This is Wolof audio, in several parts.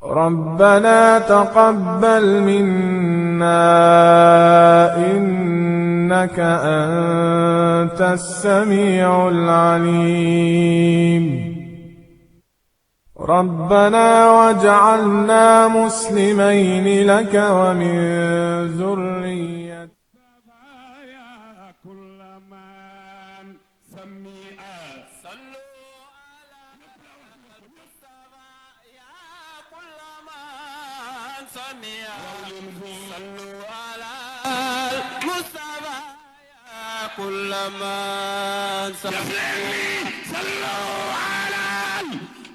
ربنا تقبل منا إنك أنت السميع العليم ربنا واجعلنا مسلمين لك ومن ذريتنا كل من سمي صلوا على المصطفى يا كل من سمي صلوا على المصطفى يا كل من سمي صلوا على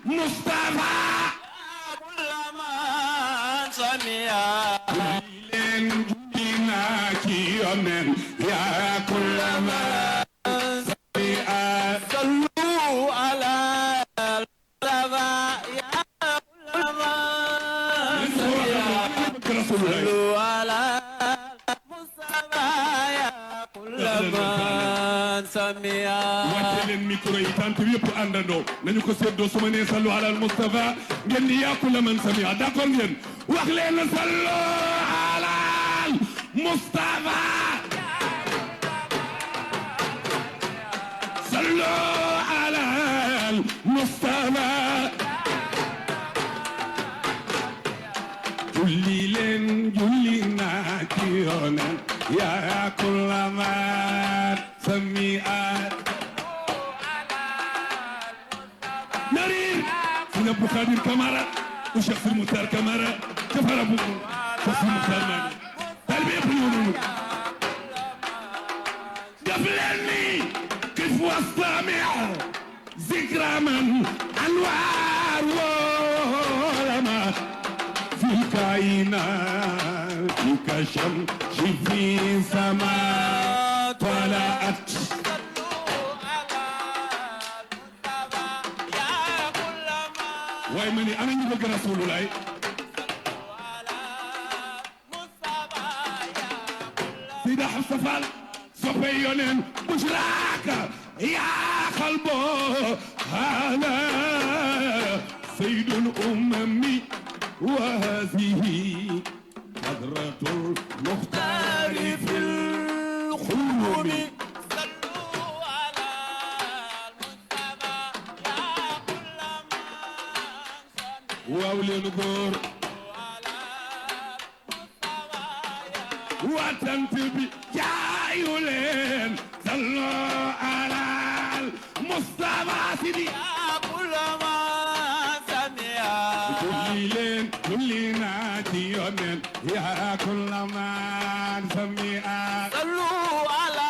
المصطفى يا كل من سمي يا كل ما صلوا على المصطفى يا كل ما صلوا على المصطفى يا كل ما سميا واتلن ميكرو يتانت ييب اندو نانيو كو سيدو سوما ني صلوا على المصطفى ngeen يا كل من سميا داكور ngeen wax leen صلوا على المصطفى صلوا على المصطفى جلي ناكيونا يا كل ما سميات نريد سيدنا ابو خادم كمارة وشيخ المختار كمارة كفر ابو شيخ المختار ماني تربية بيونو قبلني كيف واستمع ذكرى من انوار ولما في الكائنات كشمس في سماء طلعت ويمني انا نبغى رسول الله سيدة حفصة صبيون بشراك يا قلبه هذا سيد الأمم وهذه حضرة المختار في الخلود صلوا على المصطفى يا كل من واولي نقول وتنتبي جايولين صلوا على المصطفى سيدي يا كل ما سمع كل نادي يا كل ما سمع صلوا على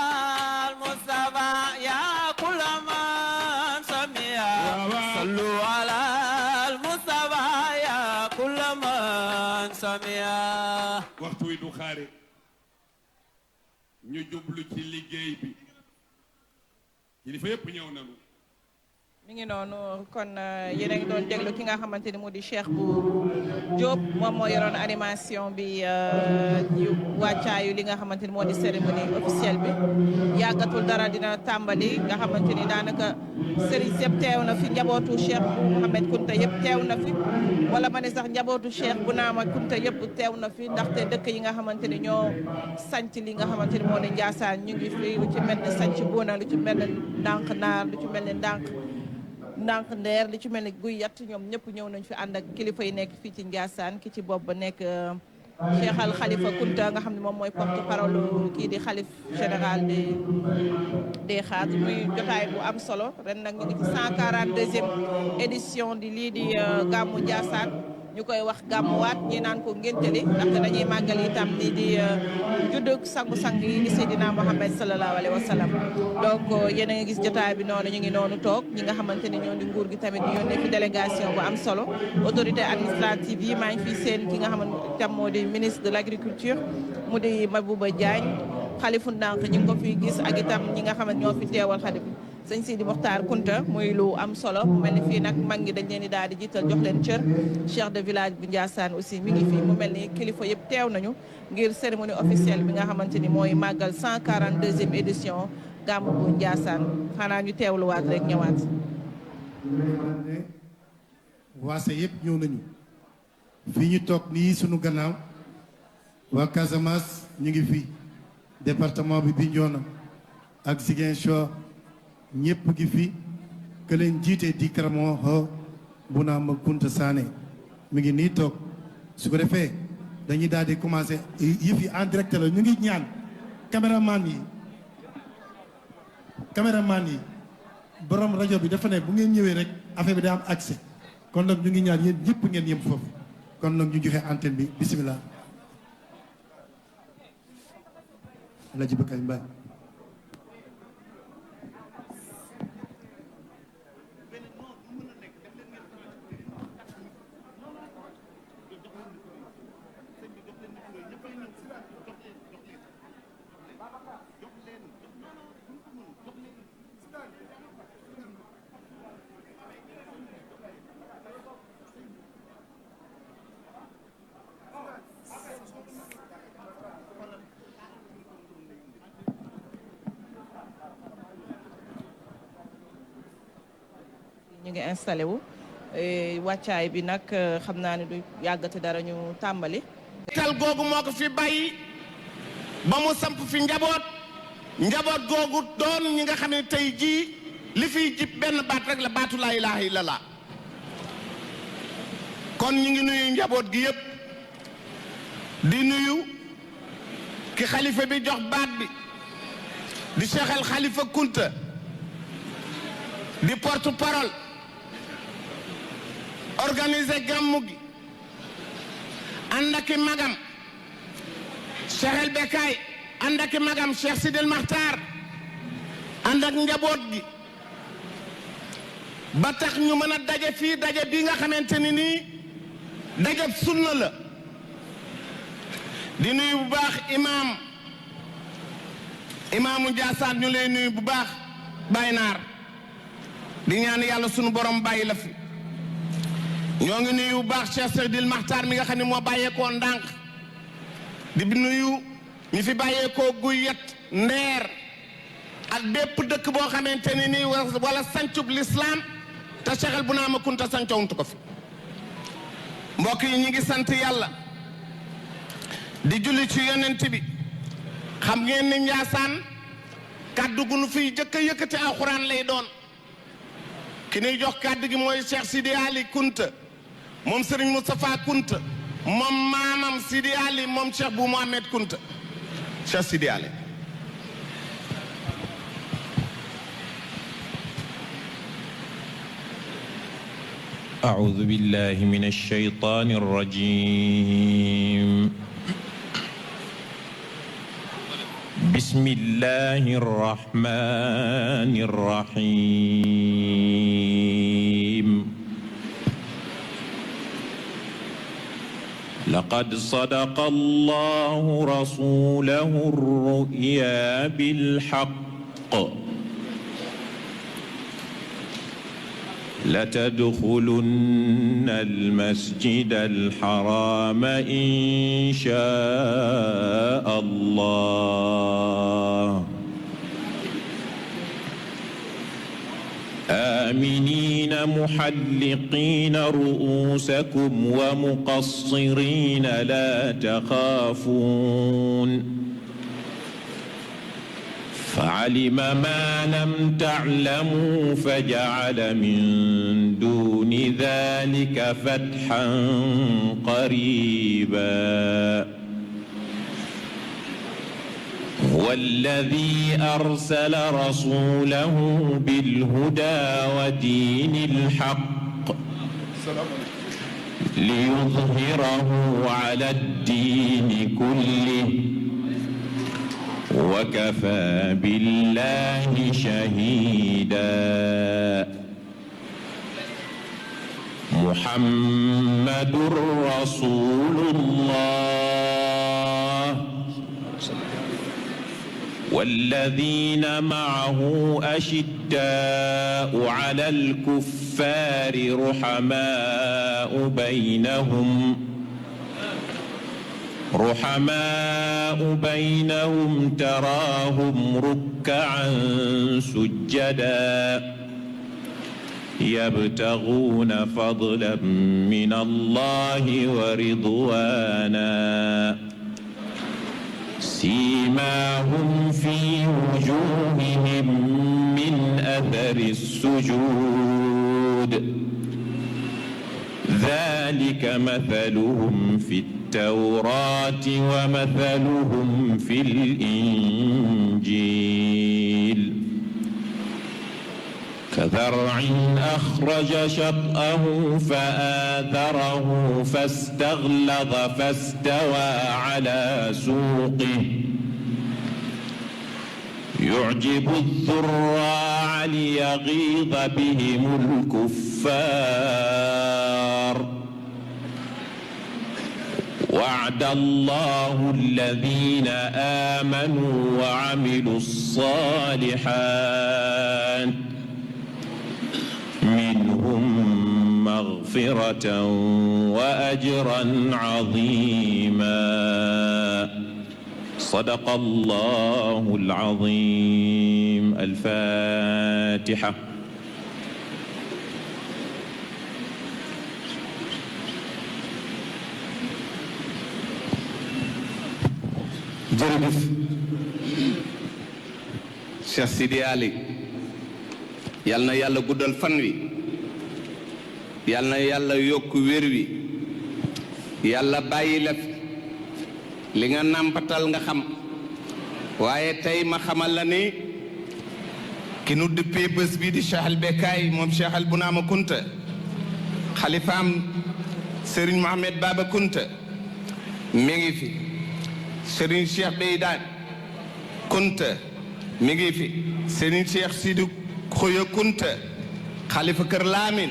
المصطفى يا كل ما سمع صلوا على المصطفى يا كل ما سمع وقت ويدو خاري ñu jublu ci liggéey bi kilifa yëpp ñëw nañu mi ngi noonu kon yéen a ngi doon déglu ki nga xamante ni moo di Cheikh bu Diop moom moo yoroon animation bi ñu wàccaayu li nga xamante ni moo di cérémonie officielle bi yàggatul dara dina tàmbali nga xamante ni daanaka sëriñ yëpp teew na fi njabootu Cheikh bu Mouhamed Kunta yëpp teew na fi wala ma ne sax njabootu Cheikh bu Naama Kunta yëpp teew na fi ndaxte dëkk yi nga xamante ni ñoo sanc li nga xamante ni moo di Ndiassane ñu ngi fi lu ci mel ni sanc Bouna lu ci mel ni ndànk naar lu ci mel ni ndànk ndeer li ci mel ni guy yatt ñoom ñëpp ñëw nañ fi ànd ak kilifa yi nekk fii ci Ndiassane ki ci bopp ba nekk Cheikh Al Khalifa Kunta nga xam ne moom mooy porte parole kii di xalif général des xaat muy jotaay bu am solo ren nag ñu ngi ci 142e édition di lii di gàmmu Ndiassane ñu koy wax gàmmuwaat ñi naan ko ngénteli ndaxte dañuy màggal itam lii di juddug sangu-sang yi di Seydina Mohamed sallallahu alayhi wa sallam donc yéen a ngi gis jotaay bi noonu ñu ngi noonu toog ñi nga xamante ni ñoo di nguur gi tamit ñu yónnee fi délégation bu am solo autorité administrative yi maa ngi fi seen ki nga xamante itam moo di ministre de l' agriculture mu di Mabouba Diagne xalifu ndànk ñi ngi ko fi gis ak itam ñi nga xamante ñoo fi teewal xalif bi sëñ Sidi Mokhtar Kunta muy lu am solo mu mel ni fii nag mag ñi dañ leen di daal di jiital jox leen cër chef de village bu Ndiassane aussi mi ngi fii mu mel ni kilifa yëpp teew nañu ngir cérémonie officielle bi nga xamante ni mooy màggal 142e édition gàmmu bu Ndiassane xanaa ñu teewluwaat rek ñëwaat. waase yëpp ñëw nañu fii ñu toog nii sunu gannaaw waa Casamance ñu ngi fii département bi Bignona ak Ziguinchor ñëpp ngi fi que leen jiite di Karamoho Bounama Kunta Sané mi ngi nii toog su ko defee dañuy daal di commencé yëf yi en direct la ñu ngi ñaan caméraman yi borom rajo bi dafa ne bu ngeen ñëwee rek affaire bi daa am accès kon nag ñu ngi ñaan yéen ñëpp ngeen yem foofu kon nag ñu joxe antenne bi bisimilah. Alaaji Bakary Mbaye. ñu ngi installé wu wàccaay bi nag xam naa ne du yàggati dara ñu tàmbali. kal googu moo ko fi bàyyi ba mu samp fi njaboot googu doon ñi nga xam ne tey jii li fiy jib benn baat rek la baatu laa ilaaha illallah kon ñu ngi nuyu njaboot gi yépp di nuyu ki xalifa bi jox baat bi di Cheikh al Khalifa Kunta di porte parole organiser gàmmu gi ànd ak i magam Cheikh El Bekkaay ànd ak i magam Cheikh Sidil Maxtaar ànd ak njaboot gi ba tax ñu mën a daje fii daje bi nga xamante ni nii daje sunna la di nuyu bu baax imaamu Njaasaan ñu lay nuyu bu baax Baay Naar di ñaan yàlla sunu borom bàyyi la fi ñoo ngi nuyu bu baax Cheikh Sidil Maxtaar mi nga xam ne moo bàyyeekoo ndànk di nuyu ñi fi bàyyeekoo guy yet ndeer ak bépp dëkk boo xamante ni nii wala sancub lislaam te Cheikh Bounama Kunta sancowuntu ko fi mbokk yi ñi ngi sant yàlla di julli ci yonent bi xam ngeen ni Njaasaan kàddu gu nu fiy jëkk a yëkkati alxuraan lay doon ki nuy jox kàddu gi mooy Cheikh Sidi Ali Kunta moom Serigne Moustapha Kunta moom maamam Sidi Ali moom Cheikh Bou Mohamed Kunta Cheikh Sidi Ali أعوذ بالله من الشيطان الرجيم بسم الله الرحمن الرحيم لقد صدق الله رسوله الرؤيا بالحق لتدخلن المسجد الحرام إن شاء الله آمنين محلقين رؤوسكم ومقصرين لا تخافون فعلم ما لم تعلموا فجعل من دون ذلك فتحا قريبا هو الذي أرسل رسوله بالهدى ودين الحق ليظهره على الدين كله وكفى بالله شهيدا محمد رسول الله والذين معه أشداء على الكفار رحماء بينهم تراهم ركعا سجدا يبتغون فضلا من الله ورضوانا سيماهم في وجوههم من أثر السجود ذلك مثلهم في التوراة ومثلهم في الإنجيل كزرع أخرج شطأه فآثره فاستغلظ فاستوى على سوقه يعجب الزراع ليغيظ بهم الكفار وعد الله الذين آمنوا وعملوا الصالحات منهم مغفرة وأجرا عظيما صدق الله العظيم الفاتحة jërëjëf Cheikh Sidi Ali yal na yàlla guddal fan wi yal na yàlla yokk wér wi yàlla bàyyi la fi li nga nàmpatal nga xam waaye tey ma xamal la ni ki nu duppee bés bi di Cheikh al Bekkaay moom Cheikh al Bunaama Kunta xalifaam Serigne Mohamed Baba Kunta mi ngi fi Serigne Cheikh Beydaan Kunta mi ngi fi Serigne Cheikh Sidi Khoya Kunta xalifa Kër Laamin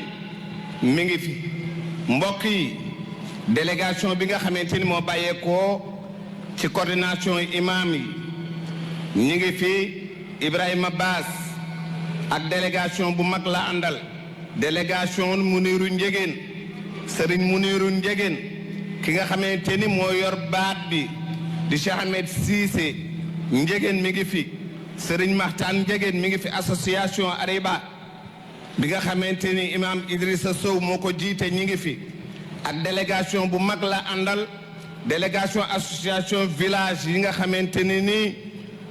mi ngi fi mbokk yi délégation bi nga xamante ni moo bàyyeekoo ci coordination imam yi ñi ngi fi Ibrahima Baas ak délégation bu mag la àndal délégation Muniru Njegéen Serigne Muniru Njegéen ki nga xamante ni moo yor baat bi di Cheikh Ahmed Cissé Njegéen mi ngi fi Serigne Maxtaan Njegéen mi ngi fi association Ariba bi nga xamante ni imam Idrissa Sow moo ko jiite ñi ngi fi ak délégation bu mag la àndal délégation association village yi nga xamante ni nii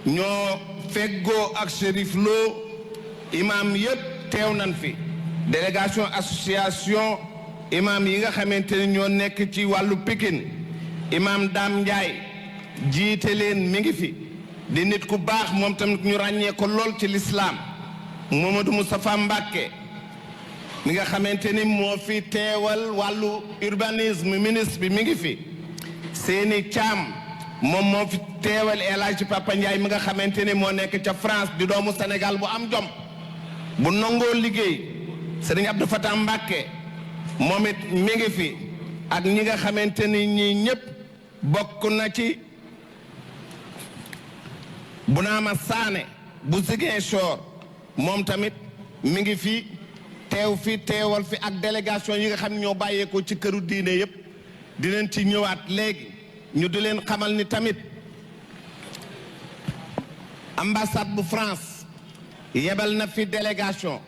ñoo feggoo ak Chérif Lo imam yëpp teew nañ fi délégation association imam yi nga xamante ni ñoo nekk ci wàllu Pikine imam Dame Ndiaye jiite leen mi ngi fi di nit ku baax moom tamit ñu ràññee ko lool ci l'islam Mamadou Moustapha Mbacké mi nga xamante ni moo fi teewal wàllu urbanisme ministre bi mi ngi fi Séni Thiam moom moo fi teewal El Hadji Papa Ndiaye mi nga xamante ni moo nekk ca France di doomu Sénégal bu am jom bu nangoo liggéey Serigne Abdou Fatah Mbacké moom it mi ngi fi ak ñi nga xamante ni ñii ñëpp bokk na ci Bunaama Saane bu Ziguinchor moom tamit mi ngi fi teew fi teewal fi ak délégation yi nga xam ne ñoo bàyyeekoo ci këru diine yëpp di leen ci ñëwaat léegi ñu di leen xamal ni tamit ambassade bu France yebal na fi délégation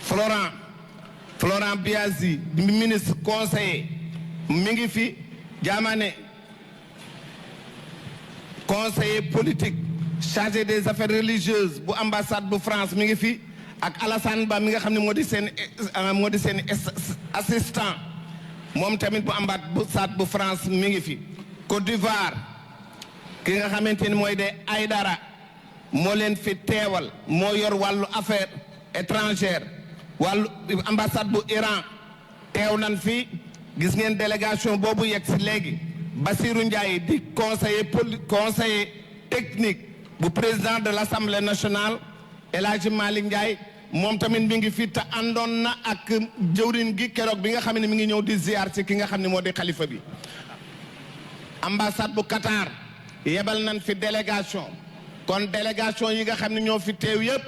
Florent Biazi di ministre conseiller mi ngi fi Diamane conseiller politique chargé des affaires religieuses bu ambassade bu France mi ngi fi ak Alassane Ba mi nga xam ne moo di seen assistant moom tamit bu ambassade bu France mi ngi fi Côte d'Ivoire ki nga xamante ni mooy de Aïdara moo leen fi teewal moo yor wàllu affaire étrangère wàllu ambassade bu Iran teew nan fi gis ngeen délégation boobu yegg si léegi Bassirou Ndiaye di conseiller technique bu président de l'Assemblée nationale El Hadji Malick Ndiaye moom tamit mi ngi fi te àndoon na ak jëwriñ gi keroog bi nga xam ne mi ngi ñëw di ziar ci ki nga xam ne moo di xalifa bi ambassade bu Qatar yebal nañ fi délégation kon délégation yi nga xam ne ñoo fi teew yëpp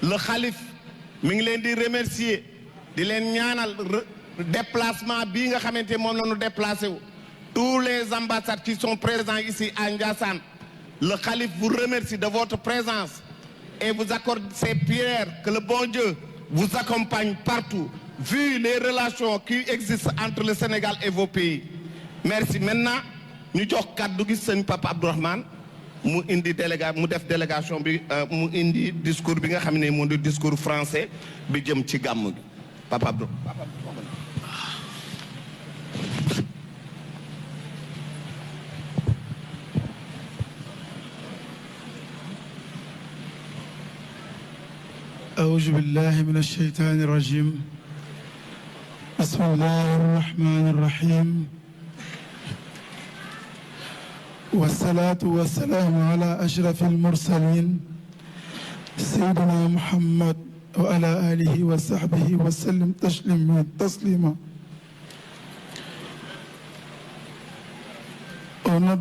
le xalif mi ngi leen di remercier di leen ñaanal déplacement bii nga xamante moom la ñu déplacé wu tous les ambassades qui sont présents ici à Ndiassane le khalife vous remercie de votre présence et vous accorde ces prières que le bon Dieu vous accompagne partout, vu les relations qui existent entre le Sénégal et vos pays. Merci. Maintenant, ñu jox kàddu gi sëñ Papa Abdourahmane mu indi délégation bi mu indi discours bi nga xam ne moo di discours français bi jëm ci gàmm gi Papa Abdourahmane. أعوذ بالله من الشيطان الرجيم بسم الله الرحمن الرحيم والصلاة والسلام على أشرف المرسلين سيدنا محمد وعلى آله وصحبه وسلم تسليما Au nom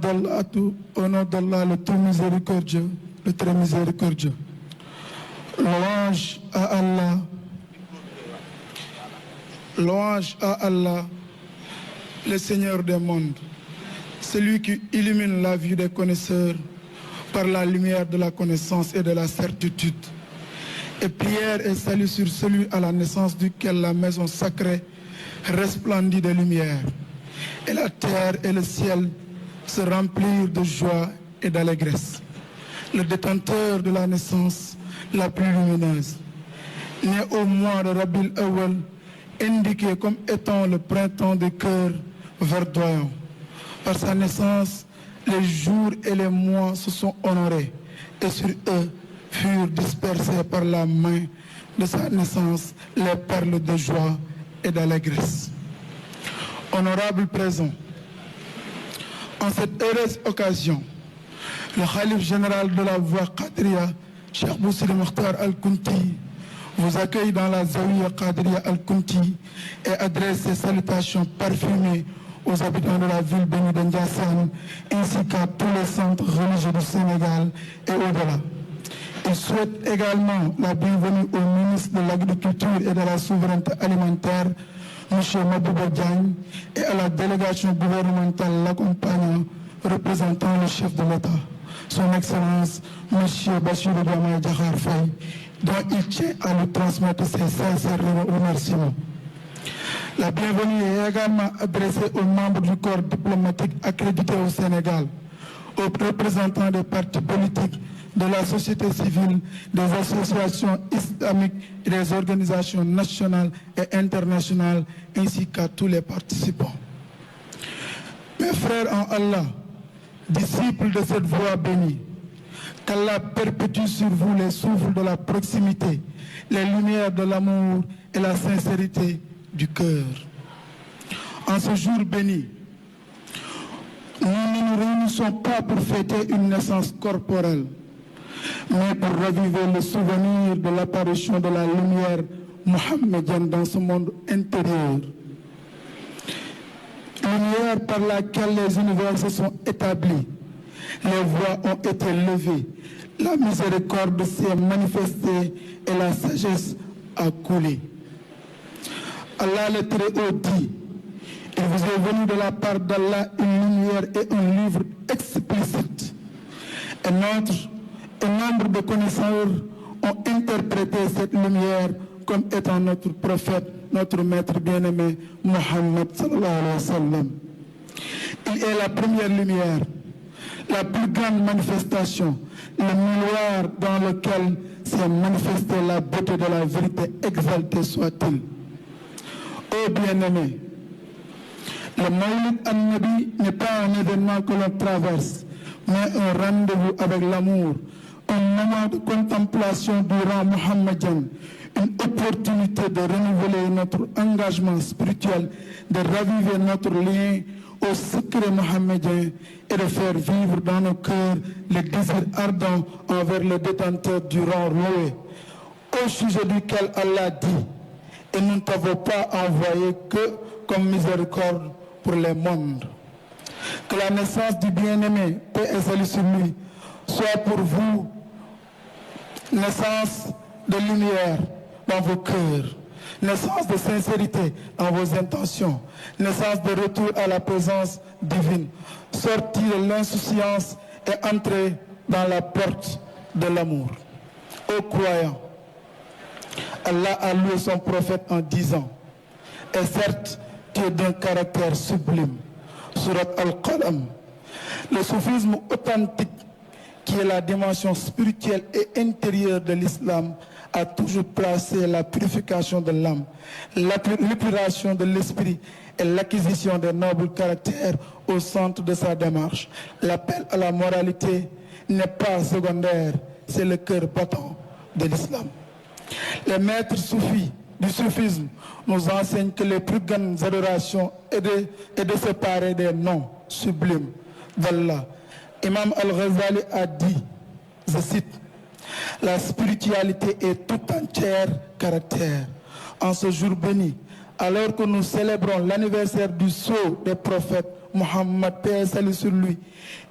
d'Allah, le tout miséricordieux, le très miséricordieux. Louange à Allah, le Seigneur des mondes, celui qui illumine la vue des connaisseurs par la lumière de la connaissance et de la certitude. Et prière et salut sur celui à la naissance duquel la maison sacrée resplendit de lumière, et la terre et le ciel se remplirent de joie et d'allégresse. Le détenteur de la naissance la plus lumineuse, né au mois de Rabiul Awwal, indiqué comme étant le printemps des cœurs verdoyants. Par sa naissance, les jours et les mois se sont honorés, et sur eux furent dispersés par la main de sa naissance les perles de joie et d'allégresse. Honorable présent, en cette heureuse occasion, le khalife général de la voie Qadriya, Cheikh Bou Sidi Mokhtar Al-Kounti, vous accueille dans la Zawiya Qadriya Al-Kounti et adresse ses salutations parfumées aux habitants de la ville bénie de Ndiassane, ainsi qu'à tous les centres religieux du Sénégal et au-delà. Il souhaite également la bienvenue au ministre de l'Agriculture et de la Souveraineté alimentaire, M. Mabouba Diagne, et à la délégation gouvernementale l'accompagnant, représentant le chef de l'État, son Excellence M. Bassirou Diomaye Diakhar Faye, dont il tient à nous transmettre ses sincères remerciements. La bienvenue est également adressée aux membres du corps diplomatique accrédité au Sénégal, aux représentants des partis politiques, de la société civile, des associations islamiques et des organisations nationales et internationales, ainsi qu'à tous les participants. Mes frères en Allah, disciples de cette voie bénie, qu'Allah perpétue sur vous les souffles de la proximité, les lumières de l'amour et la sincérité du cœur. En ce jour béni, nous ne nous réunissons pas pour fêter une naissance corporelle, mais pour raviver le souvenir de l'apparition de la lumière mohammedienne dans ce monde intérieur. Lumière par laquelle les univers se sont établis, les voies ont été levées, la miséricorde s'est manifestée et la sagesse a coulé. Allah le Très-Haut dit, il vous est venu de la part d'Allah une lumière et un livre explicite. Et nombre de connaisseurs ont interprété cette lumière comme étant notre prophète, notre maître bien-aimé, Mohammed sallallahu alayhi wa sallam. Il est la première lumière, la plus grande manifestation, le miroir dans lequel s'est manifestée la beauté de la vérité, exaltée soit-il. Ô bien-aimé, le Mawlid an-Nabi n'est pas un événement que l'on traverse, mais un rendez-vous avec l'amour, un moment de contemplation du rang mohammedien, une opportunité de renouveler notre engagement spirituel, de raviver notre lien au secret mohammedien et de faire vivre dans nos cœurs le désir ardent envers le détenteur du rang loué, au sujet duquel Allah dit, et nous ne t'avons pas envoyé que comme miséricorde pour les mondes. Que la naissance du bien-aimé, paix et salut sur lui, soit pour vous naissance de lumière dans vos cœurs, naissance de sincérité dans vos intentions, naissance de retour à la présence divine, sortir de l'insouciance et entrer dans la porte de l'amour. Ô croyants, Allah a loué son prophète en disant, et certes, tu es d'un caractère sublime. Surat Al-Qalam. Le soufisme authentique, qui est la dimension spirituelle et intérieure de l'islam, a toujours placé la purification de l'âme, l'épuration de l'esprit et l'acquisition des nobles caractères au centre de sa démarche. L'appel à la moralité n'est pas secondaire, c'est le cœur battant de l'islam. Les maîtres soufis du soufisme nous enseignent que les plus grandes adorations est de se parer des noms sublimes d'Allah. Imam Al-Ghazali a dit, je cite, « La spiritualité est tout entière caractère. En ce jour béni, alors que nous célébrons l'anniversaire du sceau des prophètes, Mohammed, paix et salut sur lui,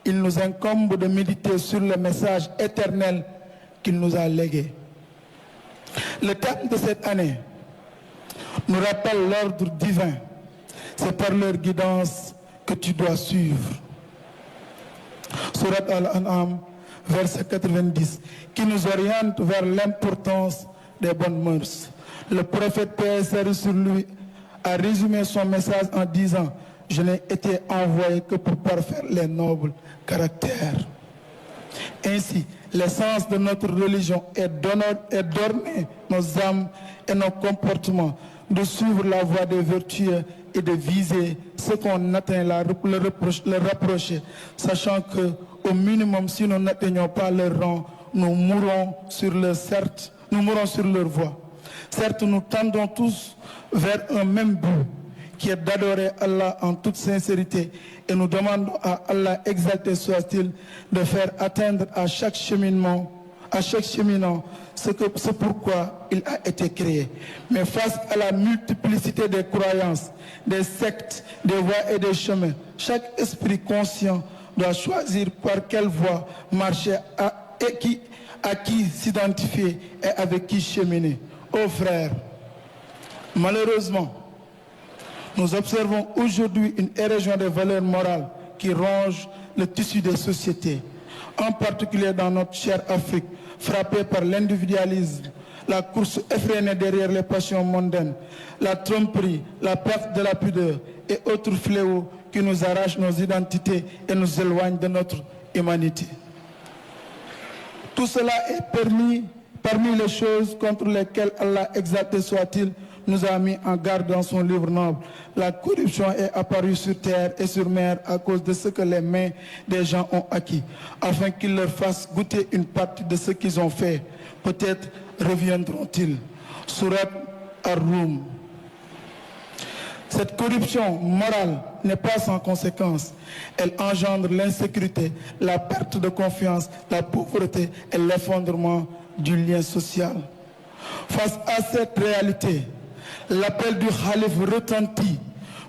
il nous incombe de méditer sur le message éternel qu'il nous a légué. » Le thème de cette année nous rappelle l'ordre divin. C'est par leur guidance que tu dois suivre. Surat Al-An'am, verset 90, qui nous oriente vers l'importance des bonnes mœurs. Le prophète paix et salut sur lui a résumé son message en disant, « Je n'ai été envoyé que pour parfaire les nobles caractères. » Ainsi, l'essence de notre religion est d'orner nos âmes et nos comportements, de suivre la voie des vertus et de viser ce qu'on atteint, le rapprocher, sachant que, au minimum, si nous n'atteignons pas leur rang, nous mourrons sur leur voie. Certes, nous tendons tous vers un même but, qui est d'adorer Allah en toute sincérité, et nous demandons à Allah, exalté soit-il, de faire atteindre à chaque cheminant ce pourquoi il a été créé. Mais face à la multiplicité des croyances, des sectes, des voies et des chemins, chaque esprit conscient doit choisir par quelle voie marcher, à qui s'identifier et avec qui cheminer. Ô frères, malheureusement, nous observons aujourd'hui une érosion des valeurs morales qui ronge le tissu des sociétés, en particulier dans notre chère Afrique, frappée par l'individualisme, la course effrénée derrière les passions mondaines, la tromperie, la perte de la pudeur et autres fléaux qui nous arrachent nos identités et nous éloignent de notre humanité. Tout cela est parmi les choses contre lesquelles Allah, exalté soit-il, nous a mis en garde dans son livre noble. La corruption est apparue sur terre et sur mer à cause de ce que les mains des gens ont acquis, afin qu'ils leur fassent goûter une partie de ce qu'ils ont fait. Peut-être reviendront-ils. Surat Ar-Rum. Cette corruption morale n'est pas sans conséquence. Elle engendre l'insécurité, la perte de confiance, la pauvreté et l'effondrement du lien social. Face à cette réalité, l'appel du Khalif retentit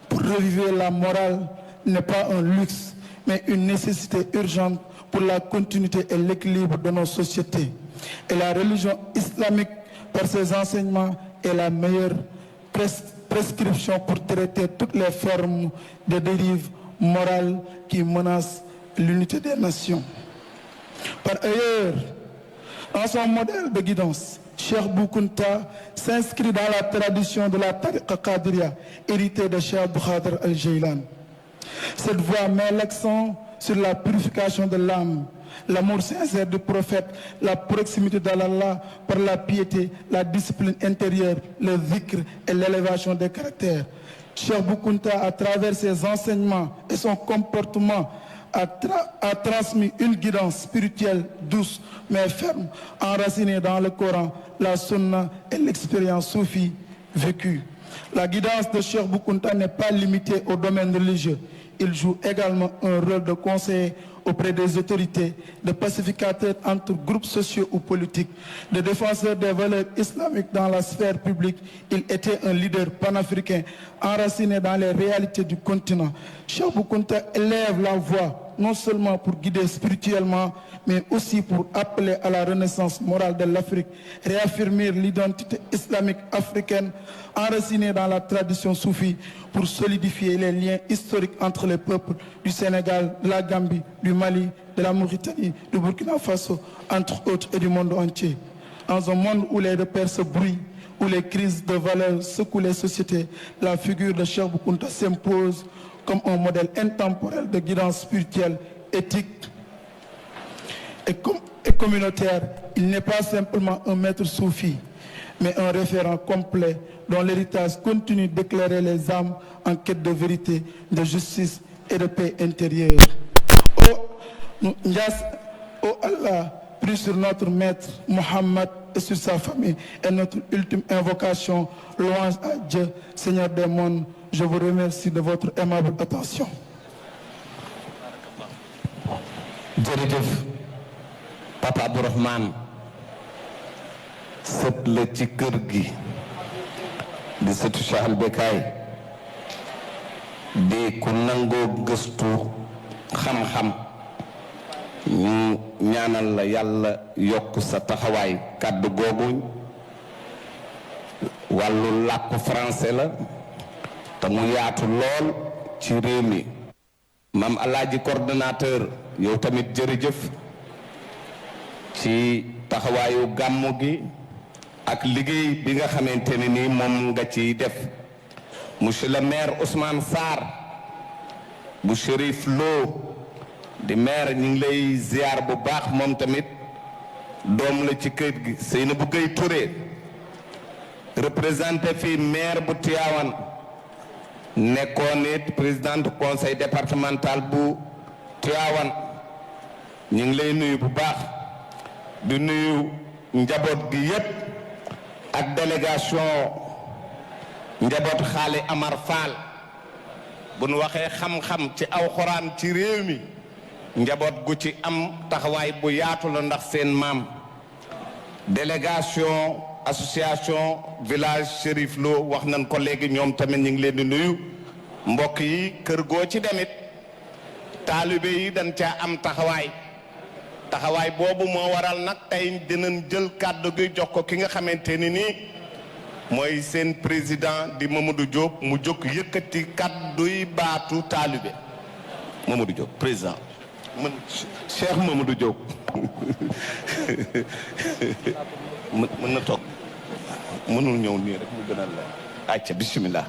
pour reviver la morale n'est pas un luxe, mais une nécessité urgente pour la continuité et l'équilibre de nos sociétés. Et la religion islamique, par ses enseignements, est la meilleure prescription pour traiter toutes les formes de dérives morales qui menacent l'unité des nations. Par ailleurs, dans son modèle de guidance, Cheikh Bou Kounta s'inscrit dans la tradition de la Tariqa Qadiriya, héritée de Cheikh Abdou Khader Al-Jaylan. Cette voie met l'accent sur la purification de l'âme, l'amour sincère du prophète, la proximité d'Allah par la piété, la discipline intérieure, le dhikr et l'élévation des caractères. Cheikh Bou Kounta, à travers ses enseignements et son comportement, a transmis une guidance spirituelle douce mais ferme, enracinée dans le Coran, la Sunna et l'expérience soufie vécue. La guidance de Cheikh Bou Kounta n'est pas limitée au domaine religieux. Il joue également un rôle de conseiller auprès des autorités, de pacificateur entre groupes sociaux ou politiques, de défenseur des valeurs islamiques dans la sphère publique. Il était un leader panafricain enraciné dans les réalités du continent. Cheikh Bou Kounta élève la voix non seulement pour guider spirituellement, mais aussi pour appeler à la renaissance morale de l'Afrique, réaffirmer l'identité islamique africaine enracinée dans la tradition soufie pour solidifier les liens historiques entre les peuples du Sénégal, de la Gambie, du Mali, de la Mauritanie, du Burkina Faso, entre autres, et du monde entier. Dans un monde où les repères se brouillent, où les crises de valeurs secouent les sociétés, la figure de Cheikh Bou Kounta s'impose comme un modèle intemporel de guidance spirituelle, éthique et communautaire. Il n'est pas simplement un maître soufi, mais un référent complet dont l'héritage continue d'éclairer les âmes en quête de vérité, de justice et de paix intérieure. Oh Allah, prie sur notre maître Mohammed et sur sa famille et notre ultime invocation, louange à Dieu, Seigneur des mondes. Je vous remercie de votre aimable attention. jërëjëf Papa Abdourahmane sët la ci kër gi di sëtu Cheikh Al Becaye di ku nangoo gëstu xam-xam ñu ñaanal la yàlla yokk sa taxawaay kàddu googu wàllu làkku français la te mu yaatu lool ci réew mi maam Alaaji coordonnateur yow tamit jërëjëf ci taxawaayu gàmmu gi ak liggéey bi nga xamante ne ni moom nga ciy def monsieur le maire Ousmane Sarr bu Chérif Lo di maire ñu ngi lay ziar bu baax moom tamit doom la ci kër gi Seynabou Gueye Touré représenté fi maire bu Tivaouane nekkoon it présidente conseil départemental bu Tivaouane ñu ngi lay nuyu bu baax di nuyu njaboot gi yépp ak délégation njaboot Xaali Amar Fall bu nu waxee xam-xam ci alxuraan ci réew mi njaboot gu ci am taxawaay bu yaatu la ndax seen maam délégation association village Chérif Lo wax nañ ko léegi ñoom tamit ñu ngi leen di nuyu mbokk yi kër goo ci demit taalibe yi dañ caa am taxawaay boobu moo waral nag tey dinañ jël kàddu gi jox ko ki nga xamante ni nii mooy seen président di Mamadou Diop mu jóg yëkkati kàdduy baatu taalibe Mamadou Diop président Cheikh Mamadou Diop mën na toog mënul ñëw nii rek mu gënal la acca bismillah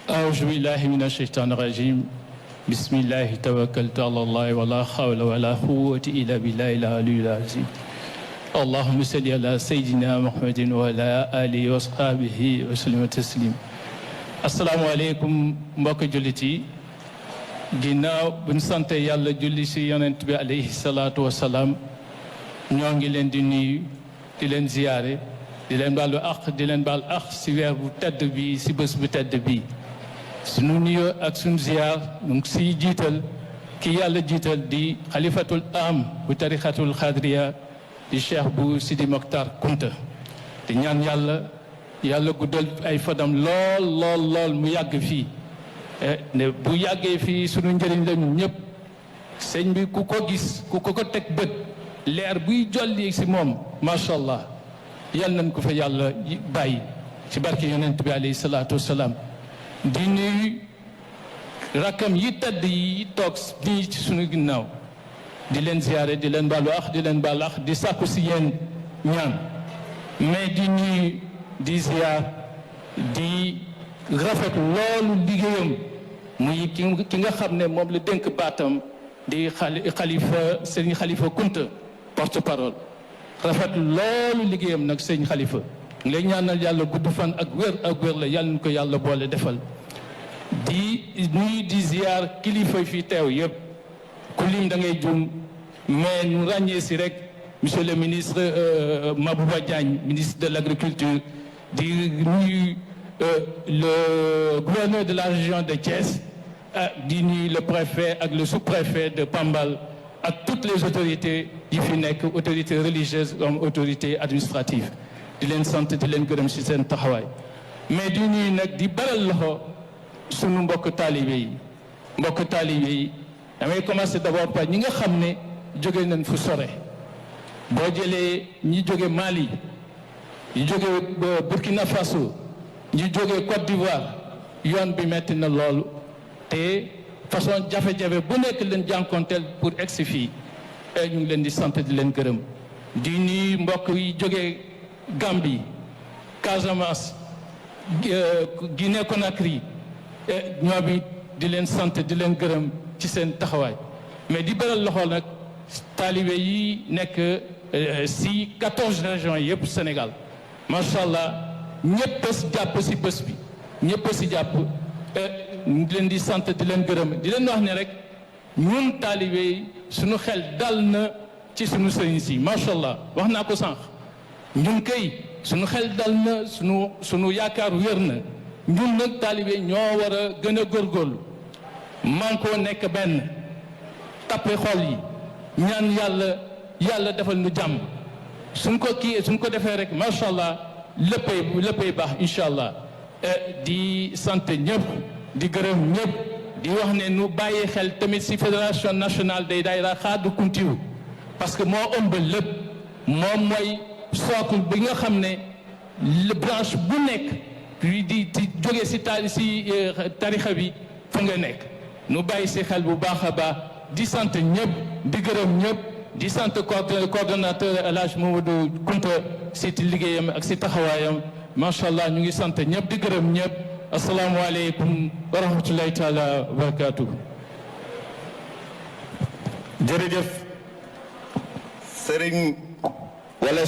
أعوذ بالله من الشيطان الرجيم بسم الله توكلت على الله ولا حول ولا قوة إلا بالله العلي العظيم اللهم صل على سيدنا محمد وعلى آله وصحبه وسلم تسليم السلام عليكم mbokk jullit yi ginnaaw bu ñu sant yàlla julli si yonent bi alayhi salaatu wasalaam ñoo ngi leen di nuyu di leen ziyaare di leen baalu àq di leen baal àq si weer bu tedd bi si bés bu tedd bi sunu nuyoo ak sunu ziyaar ñu ngi siy jiital ki yàlla jiital di xalifatul am bu tarixatul xadriya di cheikh bu Sidi Mokhtar Kounta di ñaan yàlla guddal ay fadam lool mu yàgg fii ne bu yàggee fii sunu njëriñ la ñun ñëpp sëñ bi ku ko gis ku ko teg bët leer buy jolli si moom macha allah yal nañ ko fa yàlla bàyyi ci barke yonent bi alayhi salaatu wasalaam di nuyu rakkam yi tedd yi toog nii ci sunu ginnaaw di leen ziyaare di leen baalu ax di leen baalu ax di sàkku si yéen ñaan mais di nuyu di ziyaar di rafet loolu liggéeyam muy ki nga xam ne moom la dénk baatam di xalifa sëriñ xalifa Kounta porte parole rafet loolu liggéeyam nag sëriñ xalifa ngi lay ñaanal yàlla gudd fan ak wér la yàlla na ko yàlla boole defal di nuyu di ziyaar kilifa fi teew yëpp ku lim da ngay jum mais ñu ràññee si rek monsieur le ministre Mabouba Diagne ministre de l'agriculture di nuyu le gouverneur de la région de Thiès di nuyu le préfet ak le sous-préfet de Pambal ak toutes les autorités yi fi nekk autorités religieuses comme autorités administratives di leen sant di leen gërëm ci seen taxawaay mais di nuyu nag di baral loxo sunu mbokk taalibe yi damay commencer d'abord par ñi nga xam ne jóge nañ fu sore boo jëlee ñi jóge Mali ñu jógee Burkina Faso ñu jógee Côte d'Ivoire yoon bi metti na loolu te façon jafe-jafe bu nekk leen jànkonteel pour egsi fii ñu ngi leen di sant di leen gërëm di nuyu mbokk yi jógee Gambie Casamance Guinée Conakry ñoom it di leen sant di leen gërëm ci seen taxawaay mais di beral loxo nag taalibe yi nekk si 14 régions yëpp Sénégal macha allah ñëpp si jàpp si bés bi ñëpp si jàpp di leen di sant di leen gërëm di leen wax ne rek ñun taalibe yi suñu xel dal na ci suñu sëriñ si macha allah wax naa ko sànq ñun kay suñu xel dal na suñu yaakaar wér na ñun nag taalibe ñoo war a gën a góorgóorlu man koo nekk benn tappe xol yi ñaan yàlla defal nu jàmm suñ ko defee rek macha allah léppay baax incha allah di sant ñëpp di gërëm ñëpp di wax ne nu bàyyi xel tamit si fédération nationale des daayira Xaadu Kuntiyu parce que moo ëmb lépp moom mooy socle bi nga xam ne branche bu nekk di jóge si tarixa bi fu nga nekk nu bàyyi si xel bu baax a baax di sant ñëpp di gërëm ñëpp di sant coordonnateur El Hadj Mamadou Kounta si liggéeyam ak si taxawaayam macha allah ñu ngi sant ñëpp di gërëm ñëpp asalaamualeykum wa rahmatullahi taala wa barakatuh. jërëjëf Serigne wala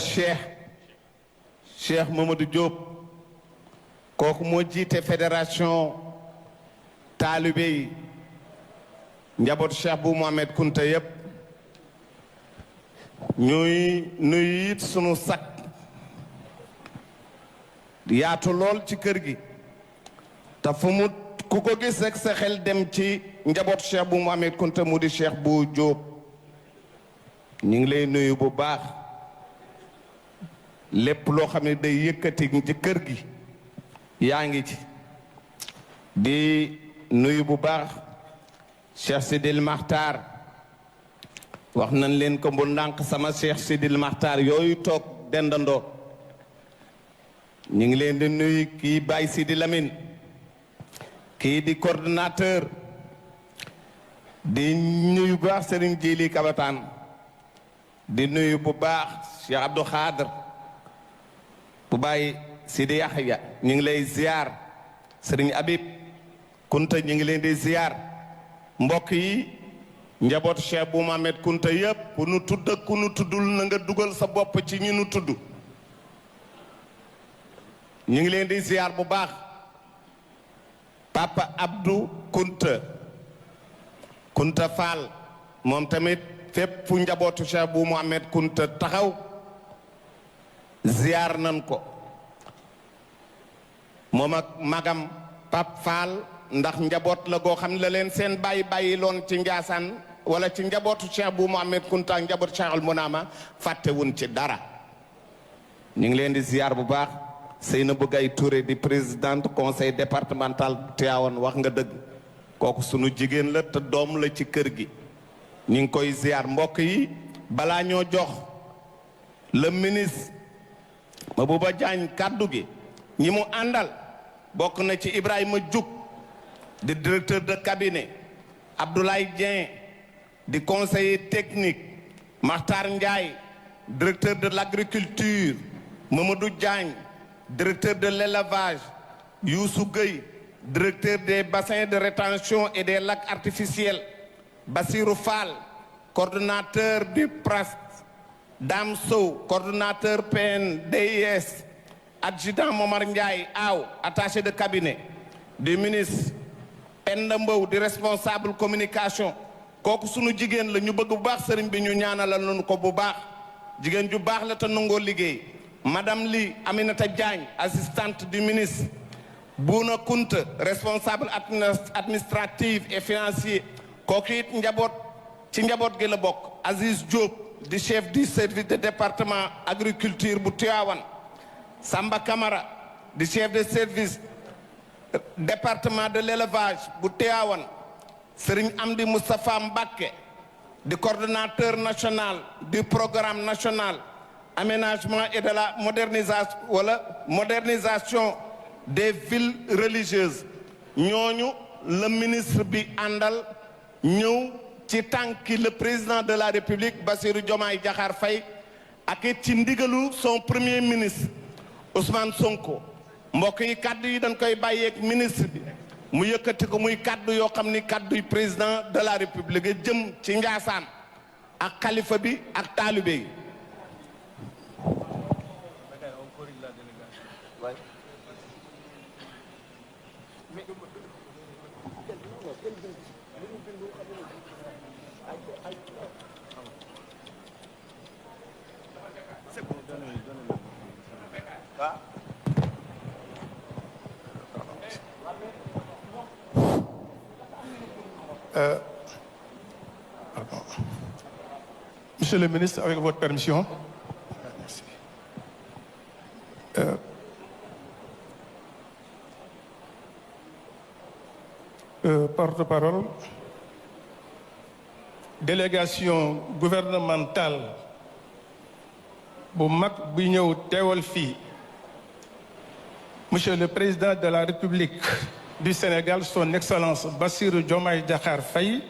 Cheikh Mamadou Diop kooku moo jiite fédération taalibe yi njabootu Cheikh bu Mohamed Kounta yëpp ñuy nuyu it sunu sakk yaatu lool ci kër gi te fu mu ku ko gis rek sa xel dem ci njabootu Cheikh bu Mohamed Kounta mu di Cheikh bu Diop ñu ngi lay nuyu bu baax lépp loo xam ne day yëkkati ci kër gi yaa ngi ci di nuyu bu baax Cheikh Sidil Makhtar wax nañ leen ko bu ndànk sama Cheikh Sidil Makhtar yooyu toog dendandoo ñu ngi leen di nuyu kii Baye Sidi Lamine kii di coordonnateur di nuyu bu baax Serigne Djili Kabataan di nuyu bu baax Cheikh Abdou Khadr bu Baye Sidi Yahya ñu ngi lay ziar Serigne Habib Kounta ñu ngi leen di ziar mbokk yi njabootu Cheikh bu Mohamed Kounta yëpp ku nu tudd ak ku nu tuddul na nga dugal sa bopp ci ñi nu tudd ñu ngi leen di ziar bu baax Papa Abdou Kounta Fall moom tamit fépp fu njabootu Cheikh bu Mohamed Kounta taxaw ziar nan ko moom ak magam Pap Fall ndax njaboot la goo xam ne la leen seen bàyyi loon ci Njaasaan wala ci njabootu Cheikh bu Mohamed Kounta njabootu Cheikh al Munama fàttewuñ ci dara ñu ngi leen di ziar bu baax Seynabou Gaye Touré di présidente conseil départemental Tivaouane wax nga dëgg kooku sunu jigéen la te doom la ci kër gi ñu ngi koy ziar mbokk yi balaa ñoo jox le ministre Mabouba Diagne kàddu gi ñi mu àndal bokk na ci Ibrahima Diouk di directeur de cabinet Abdoulaye Dieng di conseiller technique Makhtar Ndiaye directeur de l'agriculture Mamadou Diagne directeur de l'élevage Youssou Gueye directeur des bassins de rétention et des lacs artificiels Bassirou Fall coordonnateur du PRAST Dame Sow coordonnateur PNDIS adjudant Momar Ndiaye Aw attaché de cabinet du ministre Penda Mbow di responsable communication kooku sunu jigéen la ñu bëgg bu baax sëriñ bi ñu ñaanalal nañu ko bu baax jigéen ju baax la te nangoo liggéey madame Li Aminata Diagne assistante du ministre Bouna Kounta responsable administratif et financier kooku it ci njaboot gi la bokk Aziz Diop di chef du service de département agriculture bu Tivaouane Samba Camara di chef de service département de l'élevage bu Tivaouane Serigne Amdi Moustapha Mbacké di coordonnateur national du programme national aménagement et de la modernisation des villes religieuses ñooñu le ministre bi àndal ñëw ci tànki le président de la République Bassirou Diomaye Diakhar Faye ak it ci ndigalu son premier ministre Ousmane Sonko mbokk yi kaddu yi dañ koy bàyyeeg ministre bi mu yëkkati ko muy kaddu yoo xam ni kadduy président de la République jëm ci Njaasaan ak xalifa bi ak taalibe yi. Monsieur le ministre, avec votre permission. Porte-parole, délégation gouvernementale bu mag bi ñëw teewal fii Monsieur le Président de la République du Sénégal, son Excellence Bassirou Diomaye Diakhar Faye,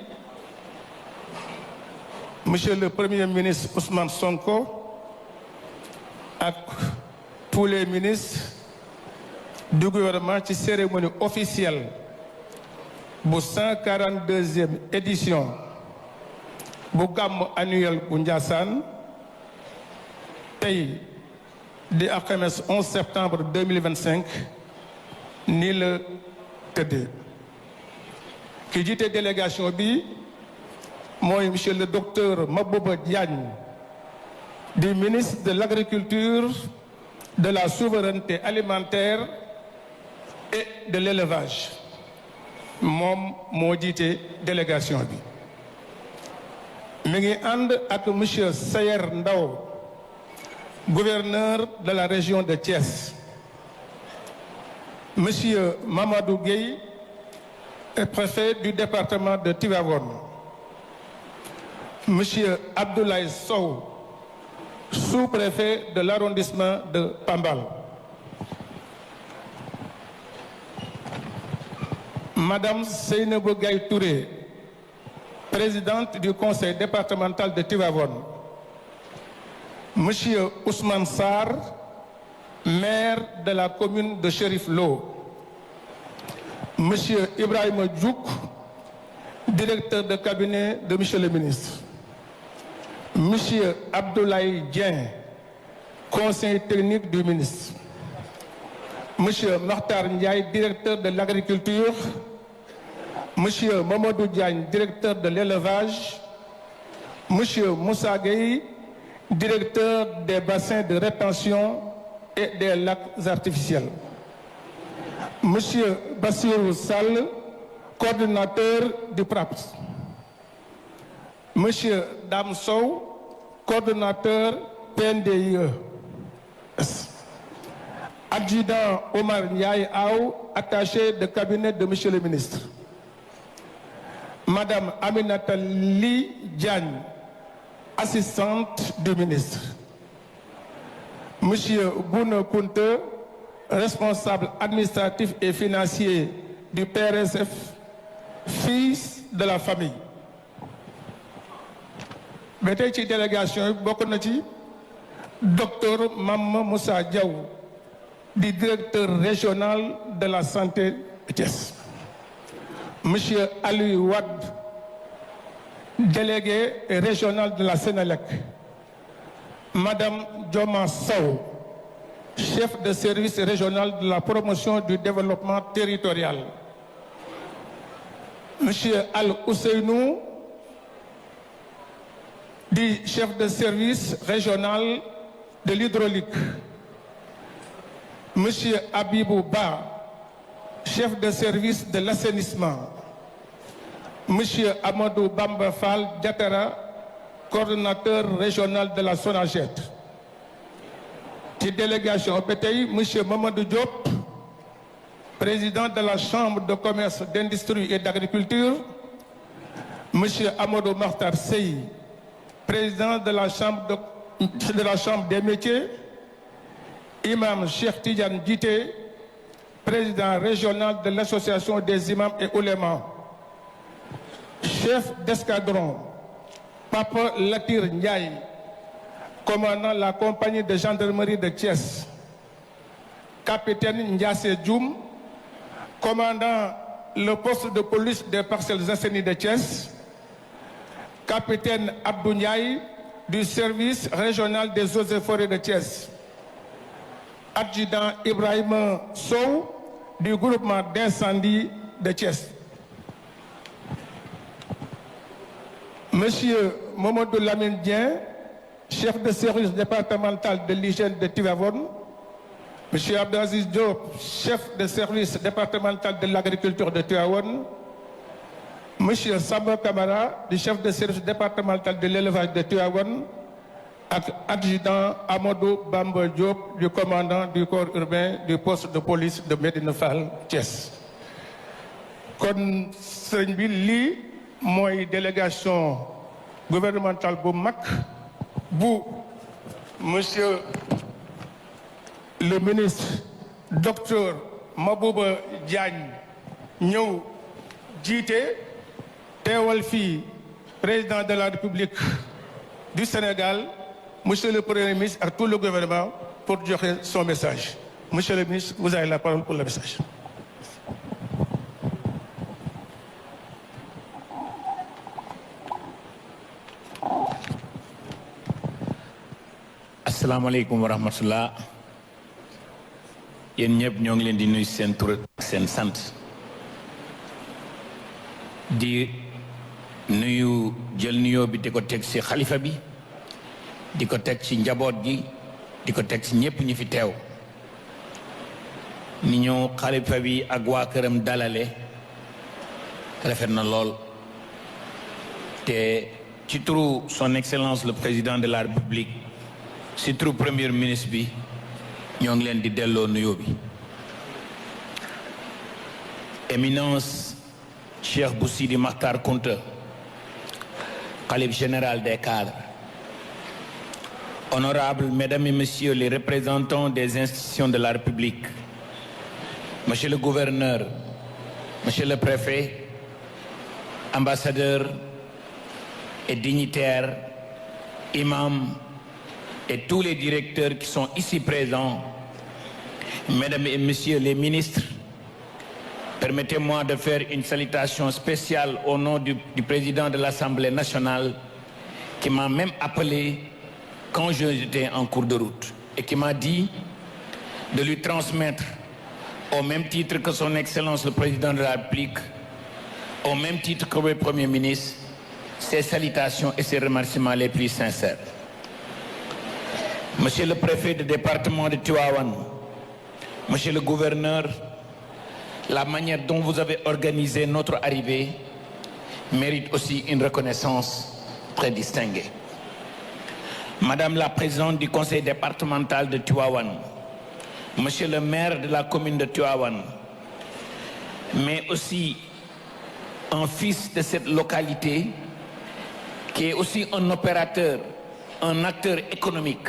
Monsieur le Premier ministre Ousmane Sonko ak tous les ministres du gouvernement ci cérémonie officielle bu 142e édition bu gàmmu annuel bu Ndiassane tey di alxames 11 septembre 2025 nii la tëddee ki jiite délégation bi mooy monsieur le docteur Mabouba Diagne du ministre de l'Agriculture, de la Souveraineté alimentaire et de l'élevage moom moo jiite délégation bi mi ngi ànd ak monsieur Sayer Ndaw gouverneur de la région de Thiès, monsieur Mamadou Gueye préfet du département de Tivaouane, monsieur Abdoulaye Sow sous-préfet de l'arrondissement de Pambal, madame Seynabou Gaye Touré, présidente du conseil départemental de Tivaouane, monsieur Ousmane Sarr, maire de la commune de Chérif Lo, monsieur Ibrahima Diouk, directeur de cabinet de monsieur le ministre, monsieur Abdoulaye Dieng, conseiller technique du ministre, monsieur Makhtar Ndiaye, directeur de l'agriculture, monsieur Mamadou Diagne, directeur de l'élevage, monsieur Moussa Gueye, directeur des bassins de rétention et des lacs artificiels, monsieur Bassirou Sall, coordinateur du PRAPS, monsieur Dame Sow, coordonnateur PNDIE, adjudant Omar Ndiaye Aou, attaché de cabinet de monsieur le ministre, madame Aminata Li Diagne, assistante du ministre, monsieur Bouna Kounte, responsable administratif et financier du PRSF, fils de la famille. ba tey ci délégation yi bokk na ci docteur Mame Moussa Diaw di directeur régional de la santé de Thiès, monsieur Aliou Wade, délégué régional de la Sénélec, madame Dioma Sow, chef de service régional de la promotion du développement territorial, monsieur Al Ousseynou, du chef de service régional de l'hydraulique, monsieur Abibou Ba, chef de service de l'assainissement, monsieur Amadou Bamba Fall Diatara, coordonnateur régional de la SONAGED. Ci délégation ba tey monsieur Mamadou Diop, président de la chambre de commerce, d'industrie et d'agriculture, monsieur Amadou Makhtar Sey, président de la chambre de la Chambre des métiers, Imam Cheikh Tidiane Djité, président régional de l'association des imams et oulémas, chef d'escadron, Papa Latir Ndiaye, commandant la compagnie de gendarmerie de Thiès, capitaine Ndiasse Djoum, commandant le poste de police des Parcelles Assainies de Thiès, capitaine Abdou Ndiaye du service régional des eaux et forêts de Thiès, adjudant Ibrahim Sow du groupement d'incendie de Thiès. Monsieur Momodou Lamine Dien, chef de service départemental de l'hygiène de Tivaouane, Monsieur Abdelaziz Diop, chef de service départemental de l'agriculture de Tivaouane, Monsieur Samba Kamara, du chef de service départemental de l'élevage de Tivaouane, adjudant Amadou Bamba Diop, du commandant du corps urbain du poste de police de Médina Fall, Thiès. Kon sëñ bi lii mooy délégation gouvernementale bu mag bu monsieur le ministre docteur Mabouba Diagne ñëw jiite teewal fii président de la République du Sénégal, monsieur le Premier ministre ak tout le gouvernement pour joxe son message. Monsieur le ministre, vous avez la parole pour le message. asalaamaaleykum wa rahmatullah. Yéen ñëpp ñoo ngi leen di nuyu seen tur ak seen sant di nuyu jël nuyoo bi di ko teg ci xalifa bi di ko teg ci njaboot gi di ko teg ci ñëpp ñi fi teew ni ñëw xalifa bi ak waa këram dalale rafet na lool te ci turu son excellence le président de la république ci turu premier ministre bi ñoo ngi leen di delloo nuyoo bi. Éminence Cheikh Bou Sidi Makhtar Kounta, Khalife général des cadres, honorables mesdames et messieurs les représentants des institutions de la République, monsieur le gouverneur, monsieur le préfet, ambassadeurs et dignitaires, imams et tous les directeurs qui sont ici présents, mesdames et messieurs les ministres, permettez-moi de faire une salutation spéciale au nom du président de l'Assemblée nationale qui m'a même appelé quand j'étais en cours de route et qui m'a dit de lui transmettre au même titre que son Excellence le président de la République, au même titre que le Premier ministre, ses salutations et ses remerciements les plus sincères. Monsieur le préfet du département de Tivaouane, monsieur le gouverneur, la manière dont vous avez organisé notre arrivée mérite aussi une reconnaissance très distinguée. Madame la présidente du conseil départemental de Tivaouane, monsieur le maire de la commune de Tivaouane, mais aussi un fils de cette localité qui est aussi un opérateur, un acteur économique,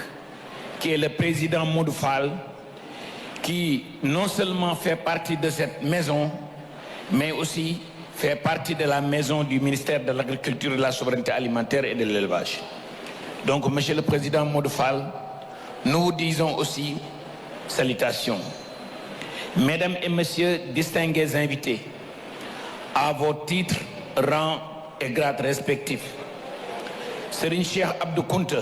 qui est le président Modou Fall, qui non seulement fait partie de cette maison, mais aussi fait partie de la maison du ministère de l'Agriculture, de la Souveraineté alimentaire et de l'Élevage. Donc, monsieur le président Modou Fall, nous vous disons aussi salutations. Mesdames et messieurs, distingués invités, à vos titres, rangs et grades respectifs, Serigne Cheikh Abdou Kounta,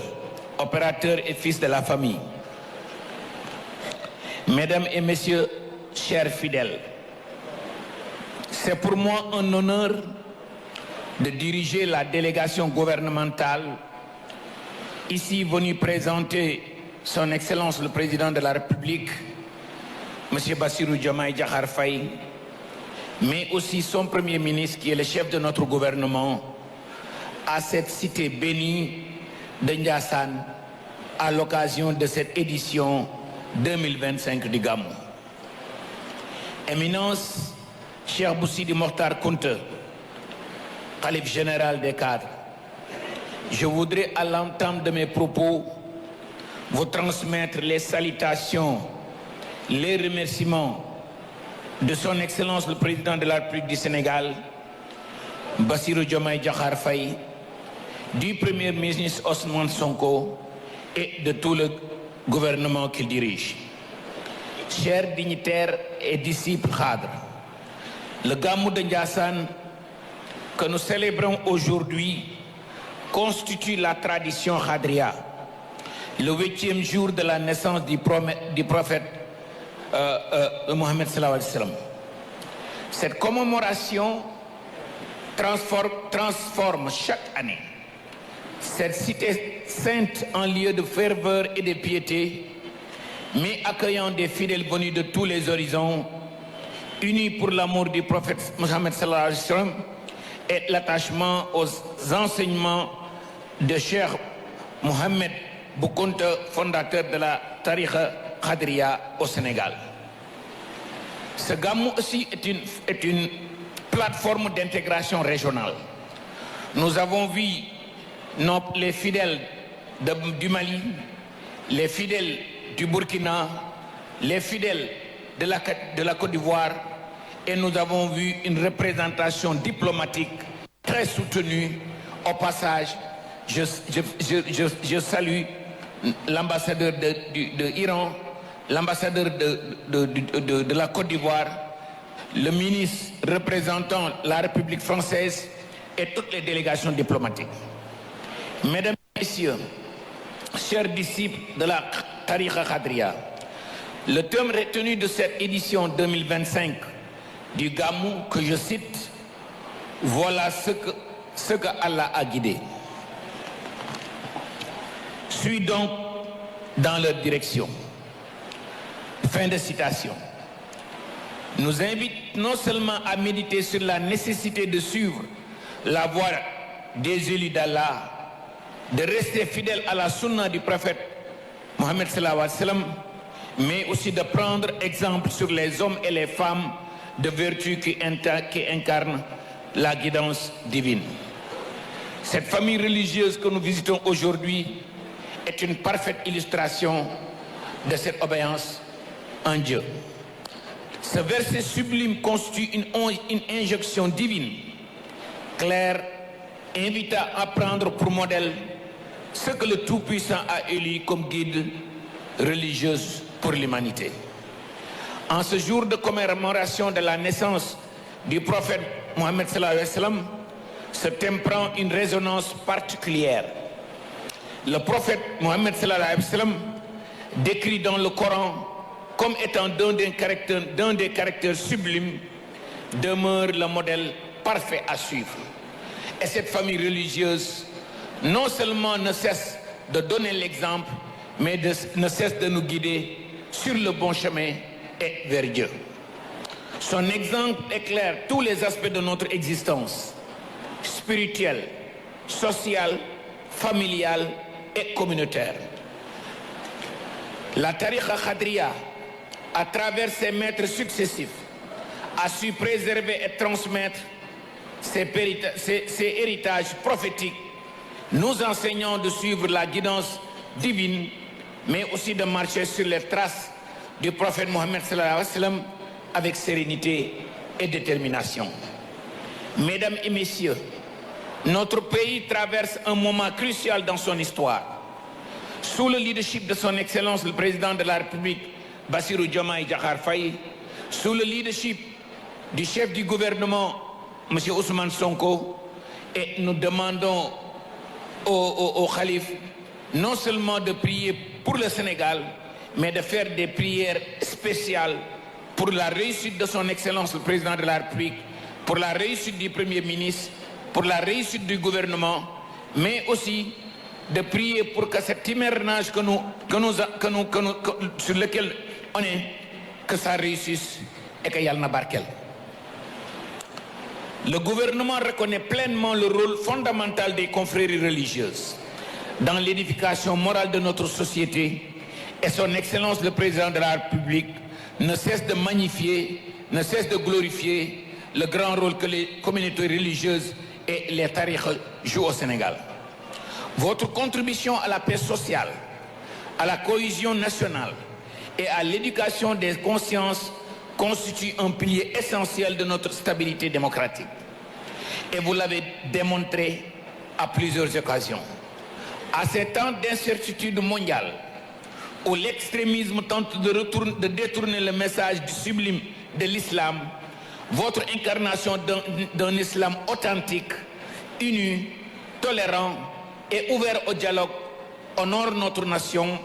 opérateur et fils de la famille. Mesdames et messieurs, chers fidèles, c'est pour moi un honneur de diriger la délégation gouvernementale ici venue présenter son Excellence le Président de la République, M. Bassirou Diomaye Diakhar Faye, mais aussi son Premier ministre qui est le chef de notre gouvernement, à cette cité bénie de Ndiassane à l'occasion de cette édition 2025 du Gamou. Éminence, Cheikh Bou Sidi Makhtar Kounta, Khalife général des cadres, je voudrais à l'entame de mes propos vous transmettre les salutations, les remerciements de son Excellence le Président de la République du Sénégal, Bassirou Diomaye Diakhar Faye, du Premier ministre Ousmane Sonko et de tout le gouvernement qu'il dirige. Chers dignitaires et disciples Khadr, le Gamou de Ndiassane que nous célébrons aujourd'hui constitue la tradition Khadria, le 8e jour de la naissance du prophète Mohammed sallallahu alayhi wa sallam. Cette commémoration transforme chaque année cette cité sainte en lieu de ferveur et de piété, mais accueillant des fidèles venus de tous les horizons, unis pour l'amour du prophète Mohammed sallallahu alayhi wa sallam et l'attachement aux enseignements de Cheikh Mohamed Boukounta, fondateur de la tariqa Khadria au Sénégal. Ce Gamou aussi est une plateforme d'intégration régionale. Nous avons vu les fidèles du Mali, les fidèles du Burkina, les fidèles de la Côte d'Ivoire, et nous avons vu une représentation diplomatique très soutenue. Au passage, je salue l'ambassadeur de Iran, l'ambassadeur de la Côte d'Ivoire, le ministre représentant la République française et toutes les délégations diplomatiques. Mesdames et messieurs, chers disciples de la tariqa Khadria, le thème retenu de cette édition 2025 du Gamou, que je cite, voilà ce que Allah a guidé. Suis donc dans leur direction. Fin de citation. Nous invite non seulement à méditer sur la nécessité de suivre la voie des élus d'Allah, de rester fidèle à la sunna du prophète Mohammed sallallahu alayhi wa sallam, mais aussi de prendre exemple sur les hommes et les femmes de vertu qui incarnent la guidance divine. Cette famille religieuse que nous visitons aujourd'hui est une parfaite illustration de cette obéissance en Dieu. Ce verset sublime constitue une injonction divine, claire, invitant à prendre pour modèle ce que le Tout-Puissant a élu comme guide religieuse pour l'humanité. En ce jour de commémoration de la naissance du prophète Mohammed sallallahu alayhi wa sallam, ce thème prend une résonance particulière. Le prophète Mohammed sallallahu alayhi wa sallam, décrit dans le Coran comme étant d'un des caractères sublimes, demeure le modèle parfait à suivre. Et cette famille religieuse non seulement ne cesse de donner l'exemple, mais ne cesse de nous guider sur le bon chemin et vers Dieu. Son exemple éclaire tous les aspects de notre existence, spirituelle, sociale, familiale et communautaire. La tariqa Khadria, à travers ses maîtres successifs, a su préserver et transmettre ses héritages prophétiques, nous enseignant de suivre la guidance divine, mais aussi de marcher sur les traces du prophète Mohammed sallallahu alayhi wa sallam avec sérénité et détermination. Mesdames et messieurs, notre pays traverse un moment crucial dans son histoire. Sous le leadership de son Excellence le Président de la République, Bassirou Diomaye Diakhar Faye, sous le leadership du chef du gouvernement, M. Ousmane Sonko, et nous demandons au Khalif non seulement de prier pour le Sénégal, mais de faire des prières spéciales pour la réussite de son Excellence le Président de la République, pour la réussite du Premier ministre, pour la réussite du gouvernement, mais aussi de prier pour que cet hivernage sur lequel on est, que ça réussisse et que yalna barkel. Le gouvernement reconnaît pleinement le rôle fondamental des confréries religieuses dans l'édification morale de notre société, et son Excellence le Président de la République ne cesse de magnifier, ne cesse de glorifier le grand rôle que les communautés religieuses et les tariqas jouent au Sénégal. Votre contribution à la paix sociale, à la cohésion nationale et à l'éducation des consciences constitue un pilier essentiel de notre stabilité démocratique. Et vous l'avez démontré à plusieurs occasions. À ces temps d'incertitude mondiale, où l'extrémisme tente de détourner le message du sublime de l'islam, votre incarnation d'un islam authentique, uni, tolérant et ouvert au dialogue honore notre nation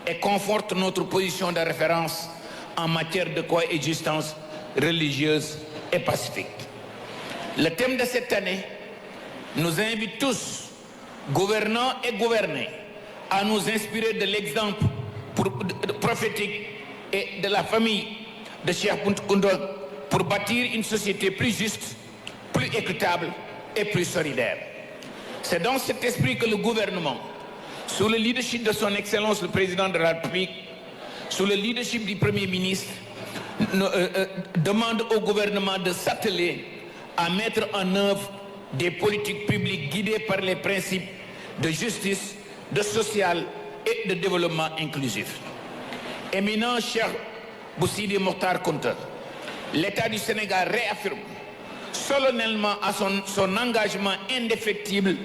et conforte notre position de référence en matière de coexistence religieuse et pacifique. Le thème de cette année nous invite tous, gouvernants et gouvernés, à nous inspirer de l'exemple prophétique et de la famille de Cheikh Kounta pour bâtir une société plus juste, plus équitable et plus solidaire. C'est dans cet esprit que le gouvernement, sous le leadership de son Excellence le Président de la République, sous le leadership du Premier ministre, demande au gouvernement de s'atteler à mettre en œuvre des politiques publiques guidées par les principes de justice, de social et de développement inclusif. Éminent Cheikh Bou Sidi Mokhtar Kounta, l'État du Sénégal réaffirme solennellement à son engagement indéfectible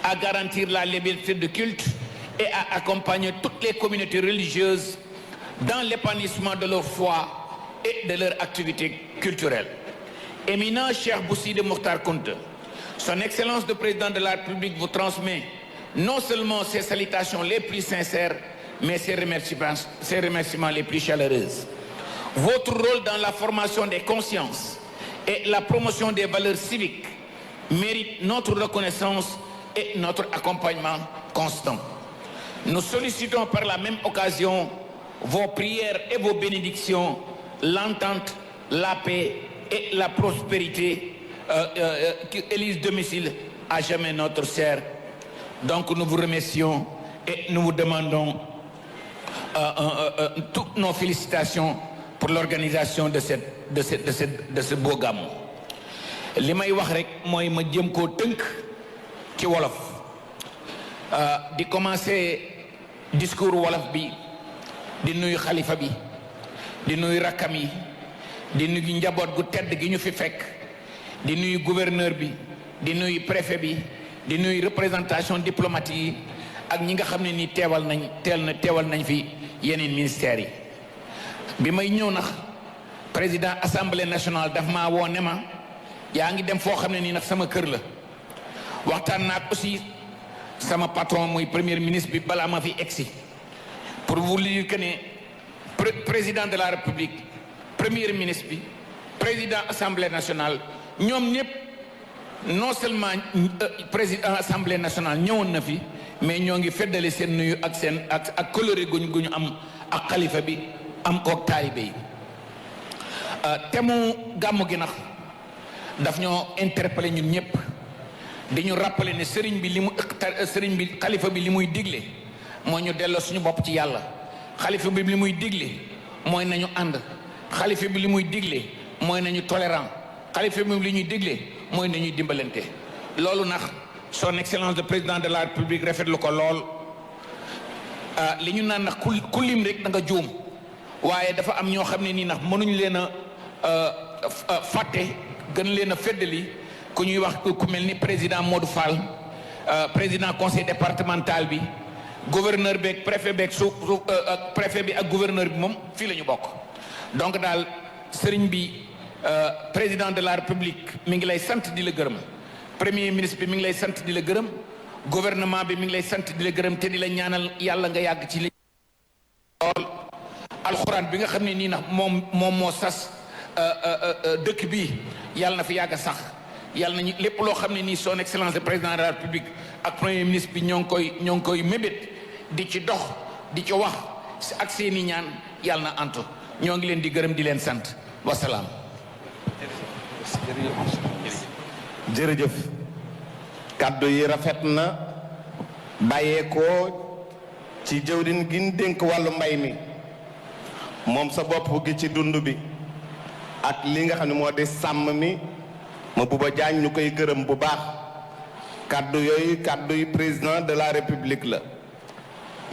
à garantir la liberté de culte et à accompagner toutes les communautés religieuses dans l'épanouissement de leur foi et de leur activité culturelle. Éminent Cheikh Bou Sidi Mokhtar Kounta, son Excellence le Président de la République vous transmet non seulement ses salutations les plus sincères, mais ses remerciements les plus chaleureux. Votre rôle dans la formation des consciences et la promotion des valeurs civiques mérite notre reconnaissance et notre accompagnement constant. Nous sollicitons par la même occasion vos prières et vos bénédictions, l'entente, la paix et la prospérité qui élisent domicile à jamais notre serre. Donc nous vous remercions et nous vous demandons toutes nos félicitations pour l'organisation de ce beau gàmmu. li may wax rek mooy ma jëm koo tënk ci wolof di commencer discours wolof bi di nuyu xalifa bi di nuyu rakkam yi di nuyu njaboot gu tedd gi ñu fi fekk di nuyu gouverneur bi di nuyu préfet bi di nuyu représentation diplomatique yi ak ñi nga xam ne ni teewal nañ fi yeneen ministères yi. bi may ñëw nax président assemblée nationale daf maa woo ne ma yaa ngi dem foo xam ne nii nag sama kër la waxtaan naa aussi sama patron muy premier ministre bi balaa ma fi egsi pour vous dire que ne président de la république premier ministre bi président assemblée nationale ñoom ñëpp non seulement président assemblée nationale ñëwoon na fi mais ñoo ngi feddali seen nuyu ak seen ak coloré gu ñu am ak xalifa bi am koog taalibe yi te mu gàmmu gi nag daf ñoo interpellé ñun ñëpp di ñu rappelé ne sëriñ bi xalifa bi li muy digle mooy ñu delloo suñu bopp ci yàlla xalifa bi li muy digle mooy nañu ànd xalifa bi li muy digle mooy nañu tolérant xalifa bi li ñuy digle mooy nañuy dimbalante loolu nag son excellence le président de la république rafetlu ko lool li ñu naan nag ku lim rek da nga juum waaye dafa am ñoo xam ne nii nag mënuñ leen a fàtte gën leen a feddali ku ñuy wax ku mel ni président Modou Fall président conseil départemental bi gouverneur beeg préfet beeg préfet bi ak gouverneur bi moom fii la ñu bokk. donc daal sëriñ bi président de la république mi ngi lay sant di la gërëm premier ministre bi mi ngi lay sant di la gërëm gouvernement bi mi ngi lay sant di la gërëm te di la ñaanal yàlla nga yàgg ci li lool alxuraan bi nga xam ne nii nag moom moo sas dëkk bi yàlla na fi yàgg sax yàlla nañu lépp loo xam ne nii son excellence le président de la république ak premier ministre bi ñoo ngi koy mébét di ci dox di ci wax ak seeni ñaan yàlla na antu ñoo ngi leen di gërëm di leen sant wasalaam. jërëjëf kàddu yi rafet na bàyyeekoo ci jëwriñ gi ñu dénk wàllu mbay mi moom sa bopp gi ci dund bi ak li nga xam ne moo di sàmm mi ma Bouba Diagne ñu koy gërëm bu baax kàddu yooyu kàddu yi président de la république la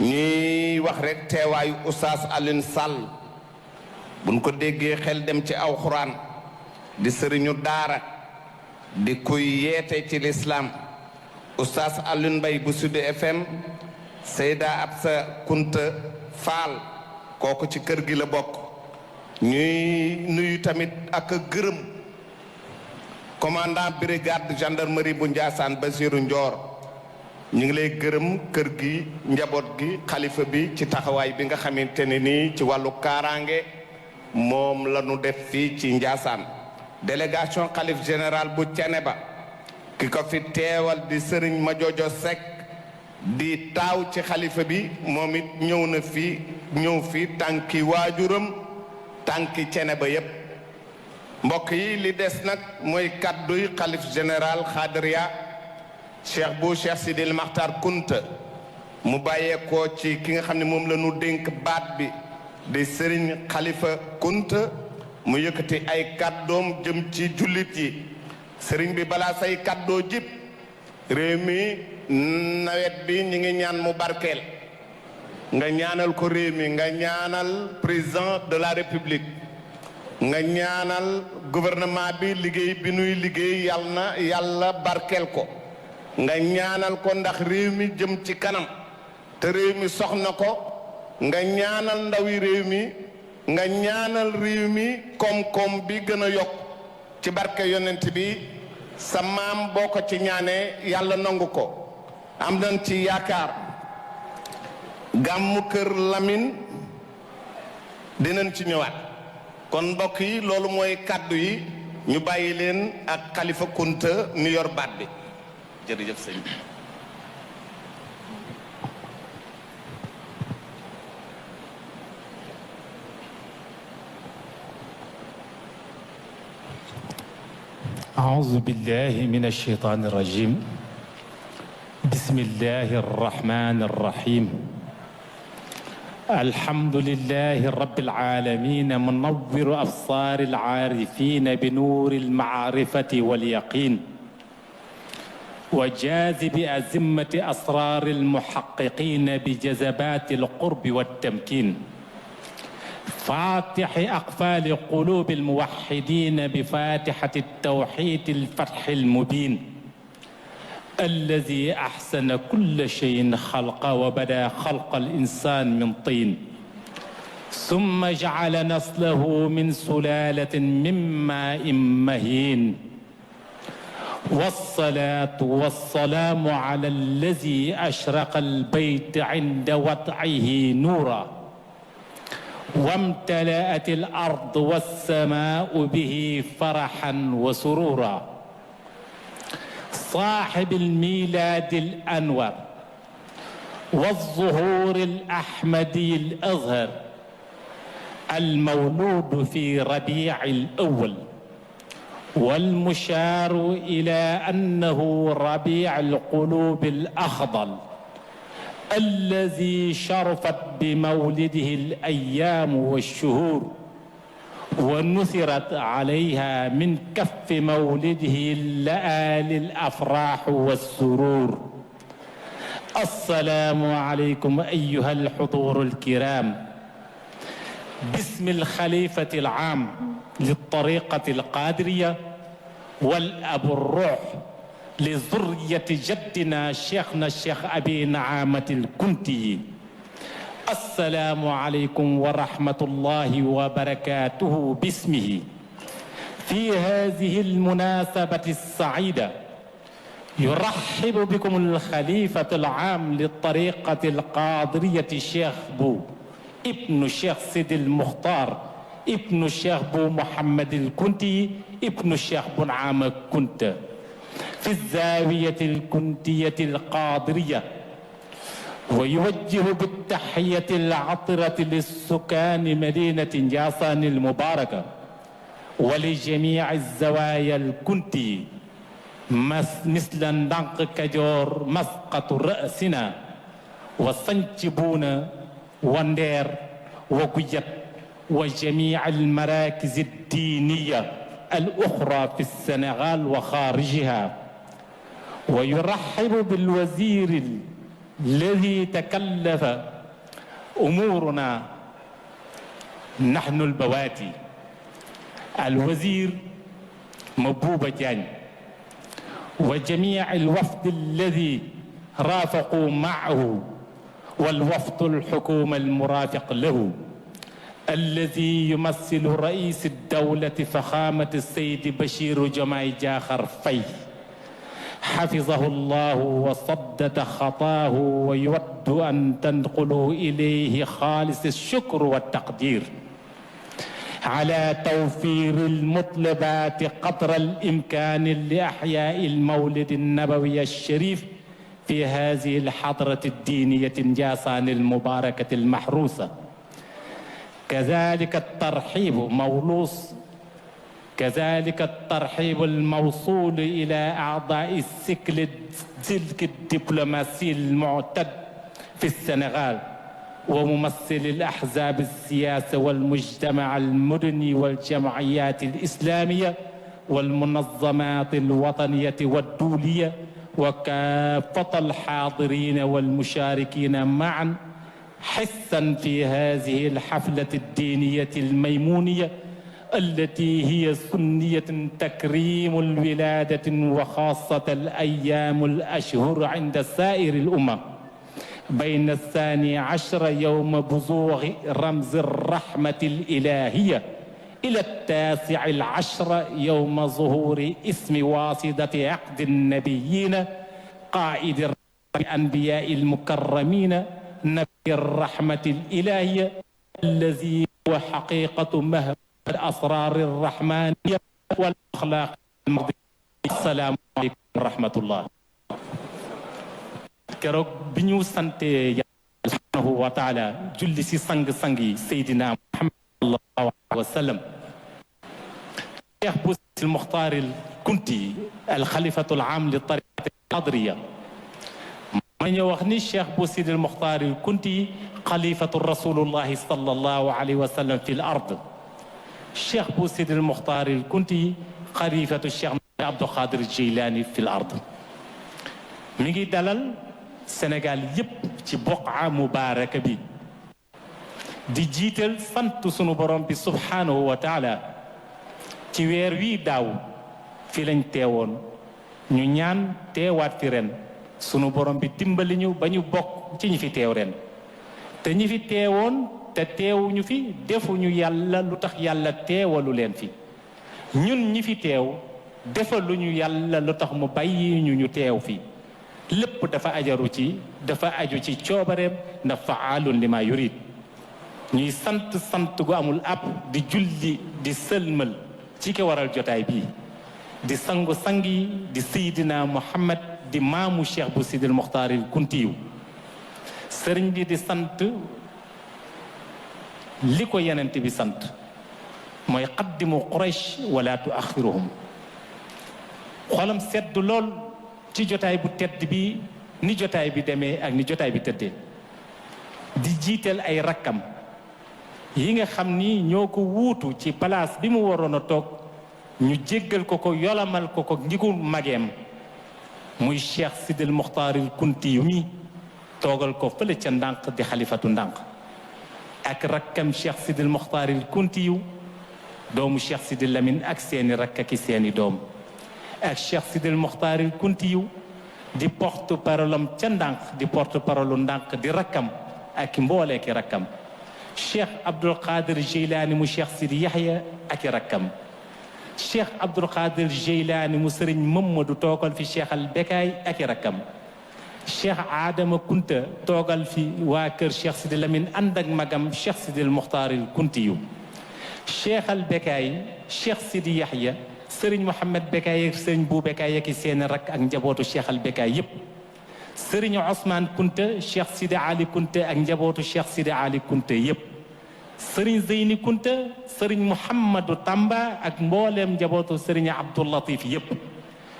ñuy wax rek teewaayu Oustaz Alioune Sall buñ ko déggee xel dem ci aw xuraan di sëriñu daara di kuy yeete ci lislaam Oustaz Alioune Mbaye bu Sud FM Seyda Absa Kunta Fall kooku ci kër gi la bokk ñuy nuyu tamit ak gërëm commandant brigade gendarmerie bu Ndiassane Basirou Ndior ñu ngi lay gërëm kër gi njaboot gi xalifa bi ci taxawaay bi nga xamante ne nii ci wàllu kaaraange moom la ñu def fii ci Ndiassane délégation xalif général bu Thiénaba ki ko fi teewal di sëriñ Madiodio Seck di taaw ci xalifa bi moom it ñëw fi tànki waajuram tànki Thiénaba yépp mbokk yi li des nag mooy kàdduy xalif général Khadria Cheikh Sidil Makhtar Kunta mu bàyyeekoo ci ki nga xam ne moom la ñu dénk baat bi di sëriñ Khalifa Kunta mu yëkkati ay kàddoom jëm ci jullit yi sëriñ bi balaa say kàddoo jib réew mi nawet bi ñi ngi ñaan mu barkeel nga ñaanal ko réew mi nga ñaanal président de la république nga ñaanal gouvernement bi liggéey bi nuy liggéey yàlla barkeel ko nga ñaanal ko ndax réew mi jëm ci kanam te réew mi soxna ko nga ñaanal ndawi réew mi nga ñaanal réew mi koom-koom bi gën a yokk ci barke yonent bi sa maam boo ko ci ñaanee yàlla nangu ko am nañ ci yaakaar gàmmu kër Lamine dinañ ci ñëwaat kon mbokk yi loolu mooy kàddu yi ñu bàyyi leen ak Khalifa Kunta mi yor baat bi jërëjëf sëñ bi أعوذ بالله من الشيطان الرجيم بسم الله الرحمن الرحيم الحمد لله رب العالمين منور أبصار العارفين بنور المعرفة واليقين وجاذب أزمة أسرار المحققين بجذبات القرب والتمكين فاتح أقفال قلوب الموحدين بفاتحة التوحيد الفتح المبين الذي أحسن كل شيء خلقه وبدأ خلق الإنسان من طين ثم جعل نسله من سلالة من ماء مهين والصلاة والسلام على الذي أشرق البيت عند وضعه نورا وامتلأت الأرض والسماء به فرحا وسرورا صاحب الميلاد الأنور والظهور الأحمدي الأظهر المولود في ربيع الأول والمشار إلى أنه ربيع القلوب الأخضل الذي شرفت بمولده الأيام والشهور ونثرت عليها من كف مولده اللآلي الأفراح والسرور السلام عليكم أيها الحضور الكرام باسم الخليفة العام للطريقة القادرية والأب الروح لذرية جدنا شيخنا الشيخ أبي نعامة الكنتي السلام عليكم ورحمة الله وبركاته باسمه في هذه المناسبة السعيدة يرحب بكم الخليفة العام للطريقة القادرية الشيخ بو ابن الشيخ سيد المختار ابن الشيخ بو محمد الكنتي ابن الشيخ بو نعامة كنت في الزاوية الكنتية القادرية ويوجه بالتحية العطرة للسكان مدينة جاسان المباركة ولجميع الزوايا الكنتي مثل ندنق كجور مسقط رأسنا وسنجبون وندير وقيت وجميع المراكز الدينية الأخرى في السنغال وخارجها ويرحب بالوزير الذي تكلف أمورنا نحن البوادي الوزير مبوبة جان وجميع الوفد الذي رافقوا معه والوفد الحكومة المرافق له الذي يمثل رئيس الدولة فخامة السيد بشير جماي جاخر فاي حفظه الله وصدد خطاه ويود أن تنقلوا إليه خالص الشكر والتقدير على توفير المطلبات قدر الإمكان لإحياء المولد النبوي الشريف في هذه الحضرة الدينية جاسان المباركة المحروسة. كذلك الترحيب الموصول إلى أعضاء السلك الدبلوماسي المعتد في السنغال وممثل الأحزاب السياسية والمجتمع المدني والجمعيات الإسلامية والمنظمات الوطنية والدولية وكافة الحاضرين والمشاركين معا حثا في هذه الحفلة الدينية الميمونية التي هي سنية تكريم الولادة وخاصة الأيام الأشهر عند سائر الأمة بين 12 يوم بزوغ رمز الرحمة الإلهية إلى 19 يوم ظهور اسم واسطة عقد النبيين قائد الأنبياء المكرمين نبي الرحمة الإلهية الذي هو حقيقة مهب الأسرار الرحمانية والأخلاق المرضية. السلام عليكم ورحمة الله. keroog bi ñu sante Yàlla subhanahu wa taala julli si sang-sangi Seydina Muhammad sallallahu alayhi wa sallam Cheikh Bou Sidi Mokhtar al Kunti al xalifatu al aam li tariqati al qadriya ma ñu wax ni Cheikh Bou Sidi Mokhtar al Kunti xalifatu rasulullahi sallallahu alayhi wa sallam fi al ard Cheikh Bou Sidi Mokhtar al Kunti xalifatu Cheikh Abdou Khadir Jilani fi al ard mi ngi dalal Sénégal yépp ci boqaa mubaaraka bi di jiital sant sunu borom bi subhaanahu wa taala ci weer wii daaw fi lañ teewoon ñu ñaan teewaat fi ren sunu borom bi dimbali ñu ba ñu bokk ci ñi fi teew ren te ñi fi teewoon te teewuñu fi defuñu yàlla lu tax yàlla teewalu leen fi ñun ñi fi teew defaluñu yàlla lu tax mu bàyyi ñu teew fi lépp dafa aju ci coobareem na faalun li ma yurid ñuy sant gu amul ab di julli di sëlmal ci ki waral jotaay bii di sangu-sang yi di Seydina Muhammad di maamu Cheikh Bou Sidi Mokhtar al Kuntiyu sëriñ bi di sant li ko yenent bi sant mooy qaddimu Quraysh wala tuaxiruhum xolam sedd lool ci jotaay bu tedd bi ni jotaay bi demee ak ni jotaay bi tëddee di jiital ay rakkam yi nga xam ni ñoo ko wuutu ci place bi mu waroon a toog ñu jéggal ko yolamal ko ngigu mageem muy Cheikh Sidil Mokhtar al Kunti yu mi toogal ko fële ca ndànk di xalifatu ndànk ak rakkam Cheikh Sidil Mokhtar al Kunti yu doomu Cheikh Sidil Lamine ak seeni rakk ak seeni doom ak Cheikh Sidil Mokhtar al Kuntiyu di porte parole am ca ndànk di porte parole ndànk di rakkam ak mboolee ki rakkam Cheikh Abdul Qadir Jeylaani mu Cheikh Sidi Yahya ak rakkam Cheikh Abdul Qadir Jeylaani mu Sëriñ Mamadou toogal fi Cheikh al Bekaay ak rakkam Cheikh Adama Kunta toogal fi waa kër Cheikh Sidi Lamine ànd ak magam Cheikh Sidil Mokhtar al Kuntiyu Cheikh al Bekaay Cheikh Sidi Yahya Sëriñ Mouhamed Bekaay ak Sëriñ Bou Bekaay ak seen rakk ak njabootu Cheikh al Bekaay yépp Sëriñ Ousmane Kunta Cheikh Sidi Ali Kunta ak njabootu Cheikh Sidi Ali Kunta yépp Sëriñ Zeyni Kunta Sëriñ Mouhamadou Tamba ak mbooleem njabootu Sëriñ Abdou Latif yépp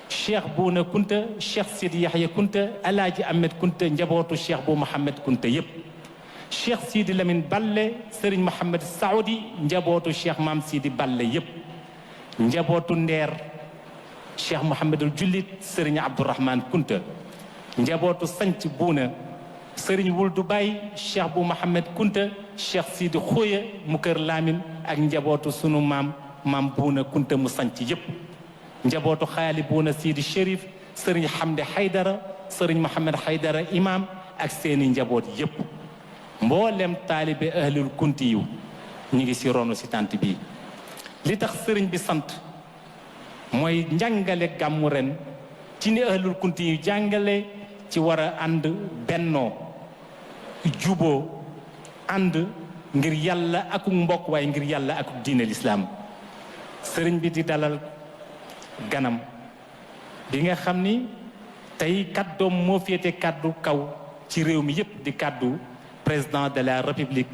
Cheikh Bouna Kunta Cheikh Sidi Yahya Kunta Alaaji Ahmed Kunta njabootu Cheikh Bou Mouhamed Kunta yépp Cheikh Sidi Lamine Balle Sëriñ Mouhamed Saoudi njabootu Cheikh Maam Sidi Balle yépp njabootu Ndeer Cheikh Mouhamadul Jullit Sëriñ Abdourahman Kunta njabootu sanc Buuna sëriñ Wuldu Baay cheikh bu Mohamed Kunta cheikh Sidi Xooya mu kër Laamin ak njabootu sunu maam Buuna Kunta mu sanc yépp njabootu xaali Buuna Sidi Chérif sëriñ Hamdi Haydara sëriñ Mohamed Haydara imam ak seeni njaboot yépp mboolem taalibe ahlul kunti yu ñu ngi si ronu si tant bii li tax sëriñ bi sant mooy njàngale gàmmu ren ci ni ahlul kunti yu jàngale ci war a ànd bennoo juboo ànd ngir yàlla akuk mbokk waaye ngir yàlla akuk diine lislaam sëriñ bi di dalal ganam bi nga xam ni tey kàddoom moo féete kàddu kaw ci réew mi yépp di kàddu président de la république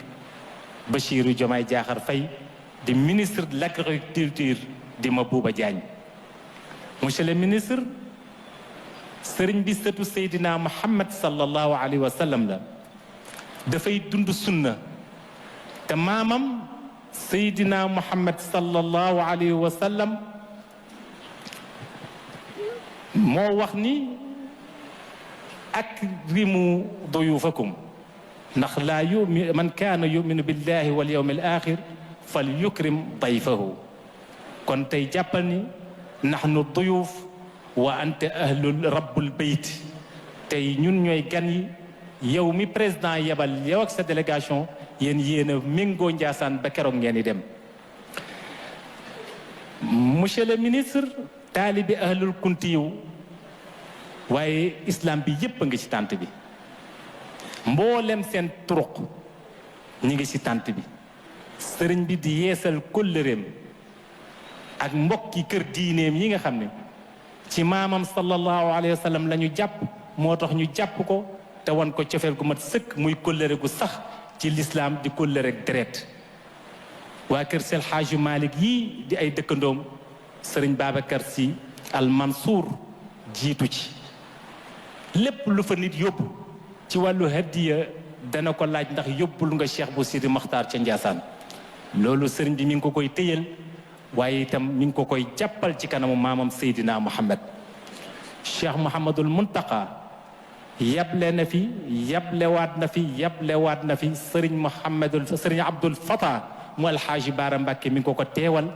Bassirou Diomaye Diakhar Faye di ministre de l'agriculture di Mabouba Diagne monsieur le ministre sëriñ bi sëtu Seydina Muhammad sallallahu alayhi wa sallam la dafay dund sunna te maamam Seydina Muhammad sallallahu alayhi wa sallam moo wax ni akrimu duyufakum ndax laa yumin man kaana yuminu billahi wal yawmi al axir fal yukrim dayfahu kon tey jàppal ni nahnu duyuf wa anta ahlul rabbul bayt tey ñun ñooy gan yi yow mi président yebal yow ak sa délégation yéen a méngoo Njaasaan ba keroog ngeen di dem monsieur le ministre taalibi ahlul kunti yow waaye islam bi yépp a ngi ci tànt bi mboolem seen turuq ñi ngi ci tànt bi sëriñ bi di yeesal kóllëreem ak mbokki kër diineem yi nga xam ne ci maamam sallallahu alayhi wa sallam la ñu jàpp moo tax ñu jàpp ko te wan ko cofeel gu mat sëkk muy kóllëre gu sax ci lislaam di kóllëre ak deret waa kër Sel Hadji Malick yii di ay dëkkandoom sëriñ Babacar Sy Al Mansour jiitu ci lépp lu fa nit yóbbu ci wàllu hadiya dana ko laaj ndax yóbbul nga Cheikh bu Sidi Maxtaar ca Njaasaan loolu sëriñ bi mi ngi ko koy téyal waaye itam mi ngi ko koy jàppal ci kanamu maamam Seydina Muhammad Cheikh Mouhamadul Muntaqa yable na fi yablewaat na fi sëriñ Abdul Fatah mu alxaaji Baara Mbàkke mi ngi ko teewal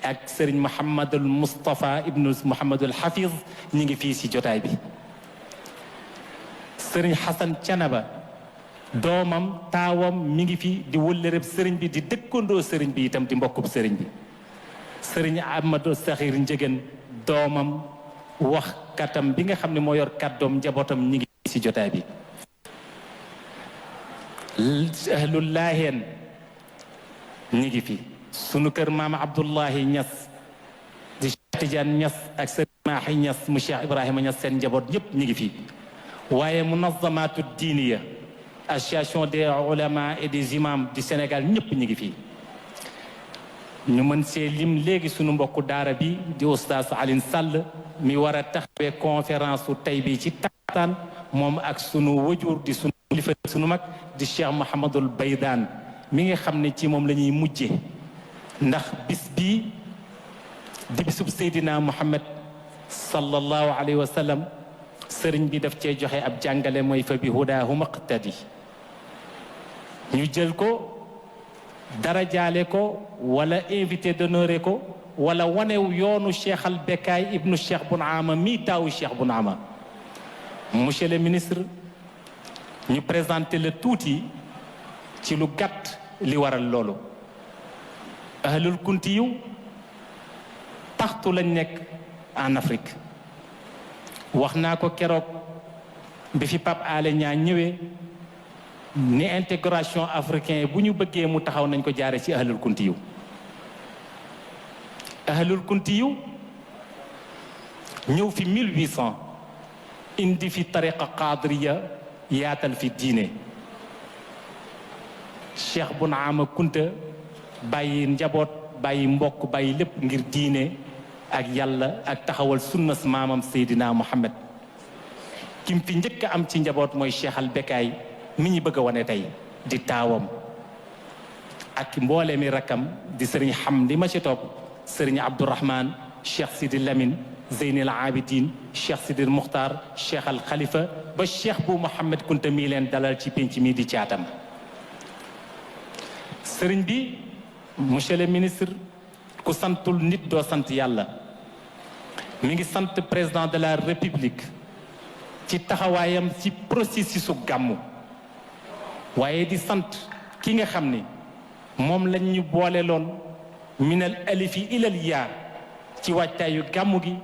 ak sëriñ Mouhamadul Moustapha ibnu Mouhamadul Hafiz ñi ngi fii si jotaay bi sëriñ Xasan Canaba doomam taawam mi ngi fi di wëllërëb sëriñ bi di dëkkandoo sëriñ bi itam di mbokkub sëriñ bi sëriñ Amadou Saxir Njëgën doomam wax katam bi nga xam ne moo yor kàddoom njabootam ñi ngi ci jotaay bi ahlul laaheen ñi ngi fi sunu kër maama Abdullahi Ñas di Cheikh Tidiane Ñas ak sëriñ Maahi Ñas mu Cheikh Ibrahima Ñas seen njaboot yépp ñi ngi fi waaye munazamatu diiniya association des ulama et des imams du Sénégal ñëpp ñu ngi fii ñu mën see lim léegi sunu mbokku daara bi di oustaz Alioune Sall mi war a taxawee conférence su tey bi ci taataan moom ak sunu wajur di sunu kilifa sunu mag di Cheikh Mouhamadul Baydaan mi nga xam ne ci moom la ñuy mujje ndax bis bii di bisub Seydina Muhammad sallallahu alayhi wa sallam sëriñ bi daf cee joxe ab jàngale mooy fa bi hudaahu maqtadi ñu jël ko darajaale ko wala invité d'honneur ko wala wanew yoonu Cheikh al Bekaay ibnu Cheikh Bun Ama mi taawu Cheikh Bun Ama monsieur le ministre ñu présenté le tuuti ci lu gàtt li waral loolu ahlul kunti yu partout lañ nekk en Afrique wax naa ko keroog bi fi Pape Alé Niang ñëwee ni intégration africain bu ñu bëggee mu taxaw nañ ko jaare ci ahlul kunti yu ñëw fi 1800 indi fi tariqa qadriya yaatal fi diine Cheikh Bun Ama Kunta bàyyi njaboot bàyyi mbokk bàyyi lépp ngir diine ak yàlla ak taxawal sunnas maamam Seydina Muhammad kim fi njëkk a am ci njaboot mooy Cheikh al Bekaay mi ñu bëgg a wane tey di taawam ak mboole mi rakkam di sëriñ Hamdi ma ci topp sëriñ Abdourahman Cheikh Sidi Lamine Zeynil Abidin Cheikh Sidi Muxtaar Cheikh Al Khalifa ba Cheikh bu Mouhamed Kunta mii leen dalal ci penc mii di caatam. sëriñ bi monsieur le ministre ku santul nit doo sant yàlla mi ngi sant président de la république ci taxawaayam ci processus u gàmmu waaye di sant ki nga xam ni moom lañ ñu boole loon minal alifi ilal yaa ci wàccaayu gàmmu gi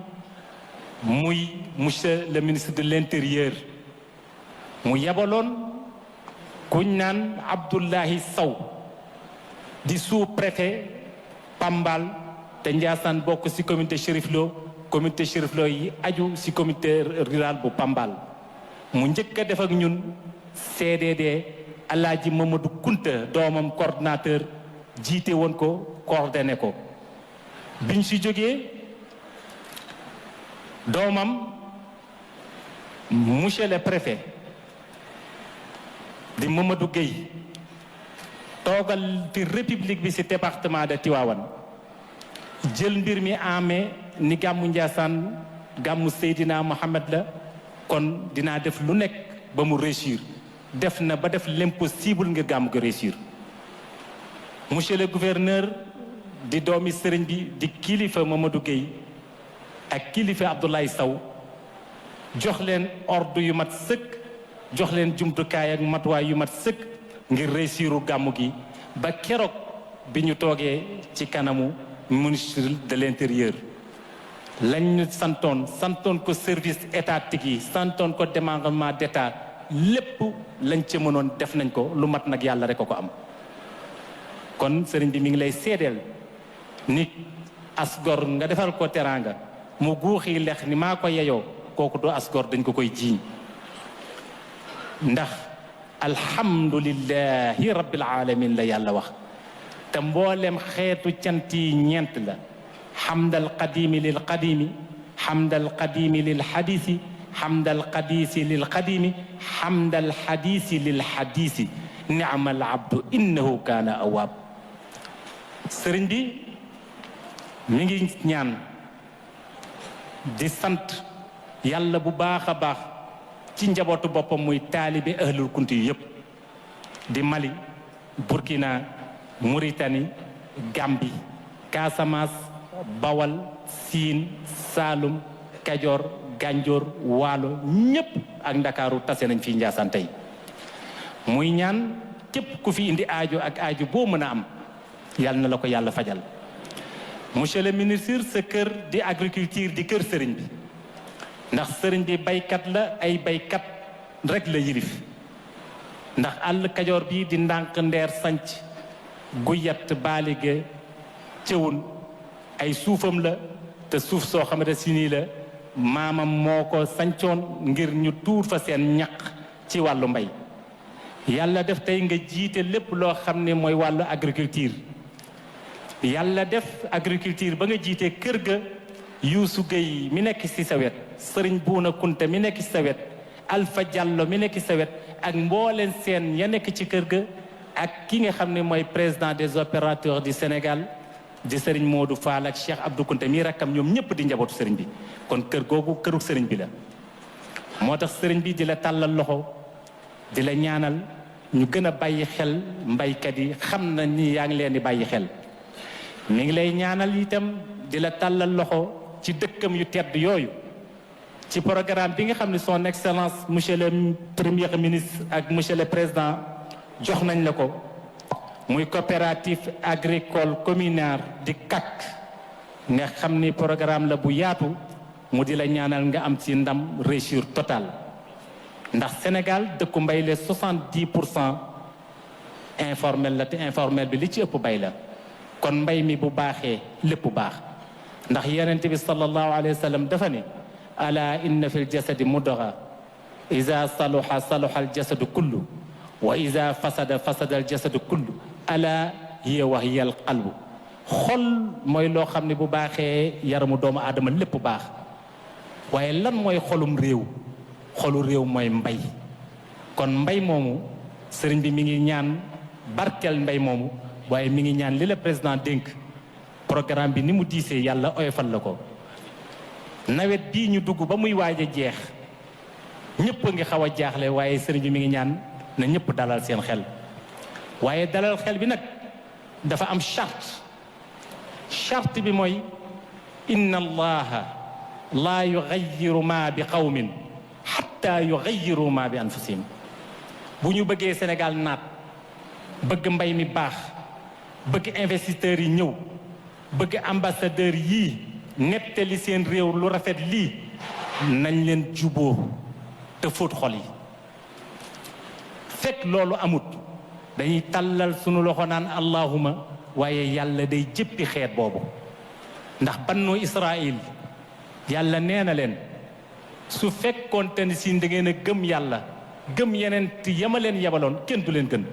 muy monsieur le ministre de l'intérieur mu yabaloon kuñ naan Abdoulahi Sow di sous-préfet Pambal te Ndiassane bokk ci communauté Chérif Lo yi aju ci communauté rural bu Pambal mu njëkk a def ak ñun CDD Alaaji Mamadou Kunta doomam coordinateur jiite woon ko coordonné ko biñ ci jógee doomam monsieur le préfet di Mamadou Gueye toogal fi république bi ci département de Tivaouane jël mbir mi amee ni gàmmu Ndiassane gàmmu Seydina Mohamed la kon dinaa def lu nekk ba mu réussir def na ba def l'impossible ngir gàmmu ko réussir monsieur le gouverneur di doomi sëriñ bi di kilifa Mamadou Gueye ak kilifa Abdoulaye Sow jox leen ordre yu mat sëkk jox leen jumtukaay ak matuwaay yu mat sëkk ngir réussiru gàmmu gi ba keroog bi ñu toogee ci kanamu ministre de l'intérieur lañ ñu santoon ko service étatique yi santoon ko démembrement d'état lépp lañ ca mënoon def nañ ko lu mat nag yàlla rek ko am kon sëriñ bi mi ngi lay seedeel nit asgor nga defal ko teraanga mu guuxi lex ni maa ko yeyoo kooku du asgor dañ ko koy jiiñ ndax alhamdulillahi rabbil alamin la yàlla wax te mboolem xeetu cant yi ñeent la xamdal qadimi lil qadimi xamdal qadimi lil xadisi xamdal qadisi lil qadimi xamdal xadisi lil xadisi ni'mal abdu innahu kaana awaab sëriñ bi mi ngi ñaan di sant yàlla bu baax a baax ci njabootu boppam muy taalibe ahlul kunti yi yëpp di Mali Burkina Mauritanie Gambie Casamance Bawal Siin Saalum Kajoor Ganjoor Waalo ñépp ak Ndakaaru tase nañ fii Njaasaan tey muy ñaan képp ku fi indi aajo ak aajo boo mën a am yal na la ko yàlla fajal monsieur le ministre sa kër di agriculture di kër sëriñ bi ndax sëriñ bi baykat la ay baykat rek la yilif ndax àll Kajoor bi di ndànk ndeer sanc guyat baalige cëwun ay suufam la te suuf soo xamante si nii la maamam moo ko sancoon ngir ñu tuur fa seen ñaq ci wàllu mbay yàlla def tey nga jiite lépp loo xam ne mooy wàllu agriculture yàlla def agriculture ba nga jiite kër ga Youssou Gueye mi nekk ci sa wet Sëriñ Buuna Kunta mi nekk ci sa wet Alpha Diallo mi nekk ci sa wet ak mbooleen seen ya nekk ci kër ga ak ki nga xam ne mooy président des opérateurs du Sénégal di Sëriñ Modou Fall ak Cheikh Abdou Kunta mi rakkam ñoom ñëpp di njabootu sëriñ bi kon kër googu këru sëriñ bi la moo tax sëriñ bi di la tàllal loxo di la ñaanal ñu gën a bàyyi xel mbaykat yi xam na ni yaa ngi leen di bàyyi xel mi ngi lay ñaanal itam di la tàllal loxo ci dëkkam yu tedd yooyu ci programme bi nga xam ne son excellence monsieur le premier ministre ak monsieur le président jox nañ la ko muy coopérative agricole communautaire di CAC nga xam ni programme la bu yaatu mu di la ñaanal nga am ci ndam réussir total ndax Sénégal dëkku mbay le 70% informel la te informel bi li ci ëpp bay la kon mbay mi bu baaxee lépp baax ndax yonent bi sallallahu alayhi wa sallam dafa ne ala inna fi ljasadi mudga ida saluha saluha aljasadu kullu wa ida fasada fasada aljasadu kullu ala hiya wa hiya alqalbu xol mooy loo xam ne bu baaxee yaramu doomu aadama lépp baax waaye lan mooy xolum réew xolu réew mooy mbay kon mbay moomu sëriñ bi mi ngi ñaan barkeel mbay moomu waaye mi ngi ñaan li la président dénk programme bi ni mu diisee yàlla oyofal la ko nawet bii ñu dugg ba muy waaj a jeex ñëpp a ngi xaw a jaaxle waaye sëriñ bi mi ngi ñaan na ñëpp dalal seen xel waaye dalal xel bi nag dafa am charte bi mooy inna allaha laa yugayiru ma bi qawmin xatta yugayiru ma bi anfusihim bu ñu bëggee Sénégal naat bëgg mbay mi baax bëgg investisseurs yi ñëw bëgg ambassadeurs yii nettali seen réew lu rafet lii nañ leen juboo te fóot xol yi fekk loolu amut dañuy tàllal sunu loxo naan allahuma waaye yàlla day jëppi xeet boobu ndax bannu Israël yàlla nee na leen su fekkoonte ni si da ngeen a gëm yàlla gëm yeneen yama leen yebaloon kenn du leen gën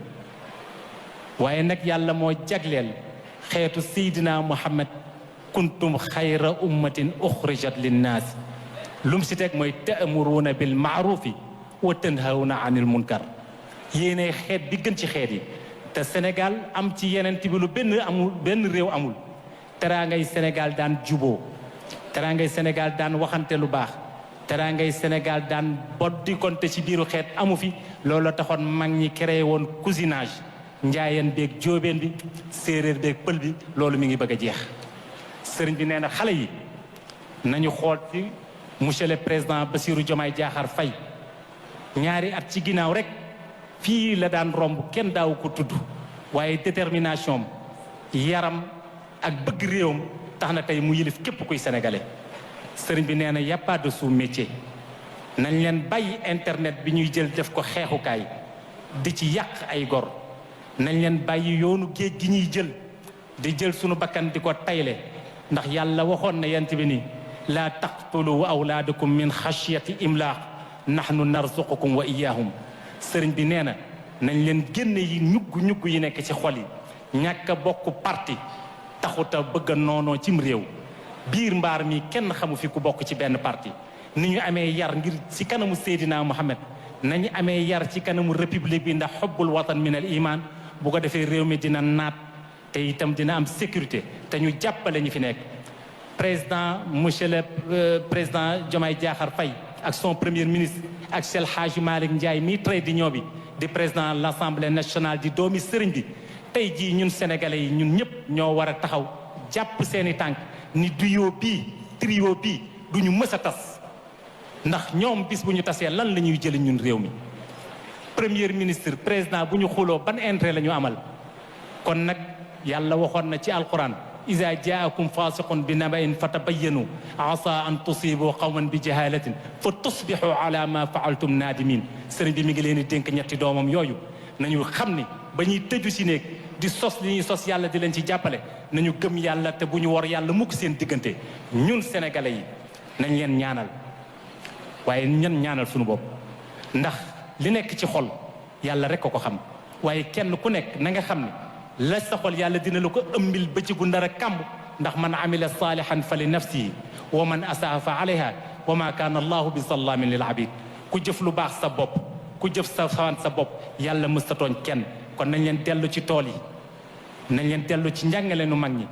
waaye nag yàlla moo jagleel xeetu seydina Muhammad kuntum xayra ummatin uxrijat linnaas lum si teg mooy ta'muruuna bil maarufi wa tanhawna anil munkar yéene xeet bi gën ci xeet yi te Sénégal am ci yeneen bi lu benn réew amul teraangay Sénégal daan juboo teraangay Sénégal daan waxante lu baax teraangay Sénégal daan boddi konte ci biiru xeet amu fi loolu taxoon mag ñi créé woon cousinage njaayeen beeg jóobeen bi séeréer beeg pël bi loolu mi ngi bëgg a jeex sëriñ bi nee na xale yi nañu xool ci monsieur le président Bassirou Diomaye Diakhar Faye ñaari at ci ginnaaw rek fii la daan romb kenn daaw ko tudd waaye détermination yaram ak bëgg réewam tax na tey mu yilif képp kuy sénégalais sëriñ bi nee na y a pas de sous-métier nañ leen bàyyi internet bi ñuy jël def ko xeexukaay di ci yàq ay gor nañ leen bàyyi yoonu géej gi ñuy jël di jël sunu bakkan di ko tayle ndax yàlla waxoon na yent bi ni laa taqtulu awlaadakum min xashyati imlaaq nahnu narzuqukum wa iyaahum sëriñ bi nee na nañ leen génne yi ñugg yi nekk ci xol yi ñàkk a bokk parti taxuta bëgg a noonoo cim réew biir mbaar mi kenn xamu fi ku bokk ci benn parti ni ñu amee yar ngir ci kanamu Seydina Muhammad nañu amee yar ci kanamu république bi ndax xubbul watan min al iman bu ko defee réew mi dina naat te itam dina am sécurité te ñu jàppale ñu fi nekk président monsieur le président Diomaye Diakhar Faye ak son premier ministre ak Cheikh Hadji Malick Ndiaye mi trait d'union bi di président de l'Assemblée nationale di doomi sëriñ bi tey jii ñun sénégalais yi ñun ñëpp ñoo war a taxaw jàpp seeni tànk ni duo bii trio bii du ñu mës a tas ndax ñoom bis bu ñu tasee lan la ñuy jëli ñun réew mi premier ministre président bu ñu xuloo ban intérêt la ñu amal kon nag yàlla waxoon na ci alquran iza jaakum fasiqun bi naba'in fatabayyanu asa an tusibu qawman bi jahalatin fa tusbihu ala ma faaltum nadimin sëriñ bi mi ngi leen di dénk ñetti doomam yooyu nañu xam ni ba ñuy tëju si néeg di sos li ñuy sos yàlla di leen ci jàppale nañu gëm yàlla te bu ñu war yàlla mukk seen diggante ñun sénégalais yi nañ leen ñaanal waaye ñan ñaanal suñu bopp ndax li nekk ci xol yàlla rek ko xam waaye kenn ku nekk na nga xam ne la sa xol yàlla dina la ko ëmbil bëccëgu ndara kàmb ndax man amila salihan fa li nafsihi wa man asaa fa alayha wa ma kaana allahu bi zallamin lil abid ku jëf lu baax sa bopp ku jëf sa sawaan sa bopp yàlla mës ta tooñ kenn kon nañ leen dellu ci tool yi nañ leen dellu ci njàngaleenu mag ñi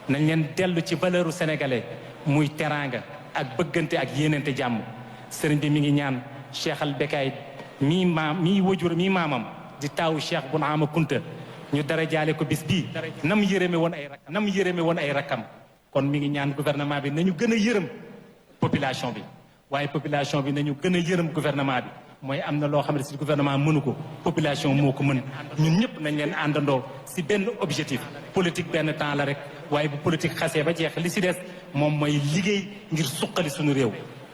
nañ leen dellu ci valeuru sénégalais muy teraanga ak bëggante ak yéenante jàmm sëriñ bi mi ngi ñaan Cheikh al Bekaay mii wajur mii maamam di taawu Cheikh Bun Ama Kunta ñu dara jaale ko bis bii nam yërëme woon ay rakkam kon mi ngi ñaan gouvernement bi nañu gën a yërëm population bi waaye population bi nañu gën a yërëm gouvernement bi mooy am na loo xam ne si gouvernement mënu ko population moo ko mën ñun ñëpp nañ leen àndandoo si benn objectif politique benn temps la rek waaye bu politique xasee ba jeex li si des moom mooy liggéey ngir suqali suñu réew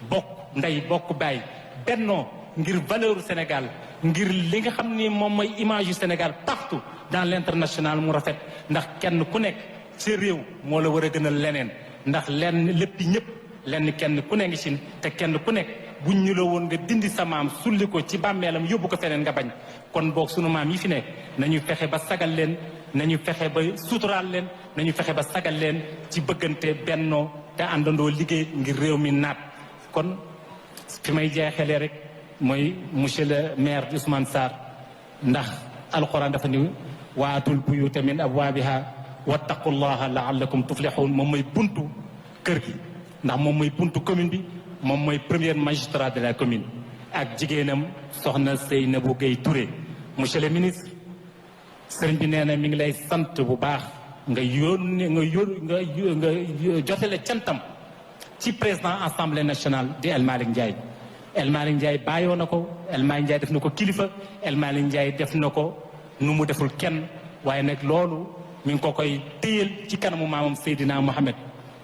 bokk ndey bokk baay bennoo ngir valeur Sénégal ngir li nga xam ni moom mooy image yu Sénégal partout dans l'international mu rafet ndax kenn ku nekk ci réew moo la war a gënal leneen ndax lenn lépp ñëpp lenn kenn ku ne ngi ci te kenn ku nekk buñ ñu la woon nga dindi sa maam sulli ko ci bàmmeelam yóbbu ko feneen nga bañ kon boog sunu maam yi fi nekk nañu fexe ba sagal leen nañu fexe ba suturaal leen nañu fexe ba sagal leen ci bëggante bennoo te àndandoo liggéey ngir réew mi naat kon fi may jeexalee rek mooy monsieur le maire Ousmane Sarr ndax alquran dafa ni waatul buyuuta min abwaabiha wattaqullaha laallakum tuflixuun moom mooy buntu kër gi ndax moom mooy buntu commune bi moom mooy premier magistrat de la commune ak jigéenam soxna Seynabou Gueye Touré. monsieur le ministre sëriñ bi nee na mi ngi lay sant bu baax nga yónnee nga jotale cantam ci président assemblée nationale di El Malick Ndiaye. El Malick Ndiaye bàyyoo na ko El Malick Ndiaye def na ko kilifa El Malick Ndiaye def na ko nu mu deful kenn waaye nag loolu mi ngi ko koy téyel ci kanamu maamam Seydina Mohamed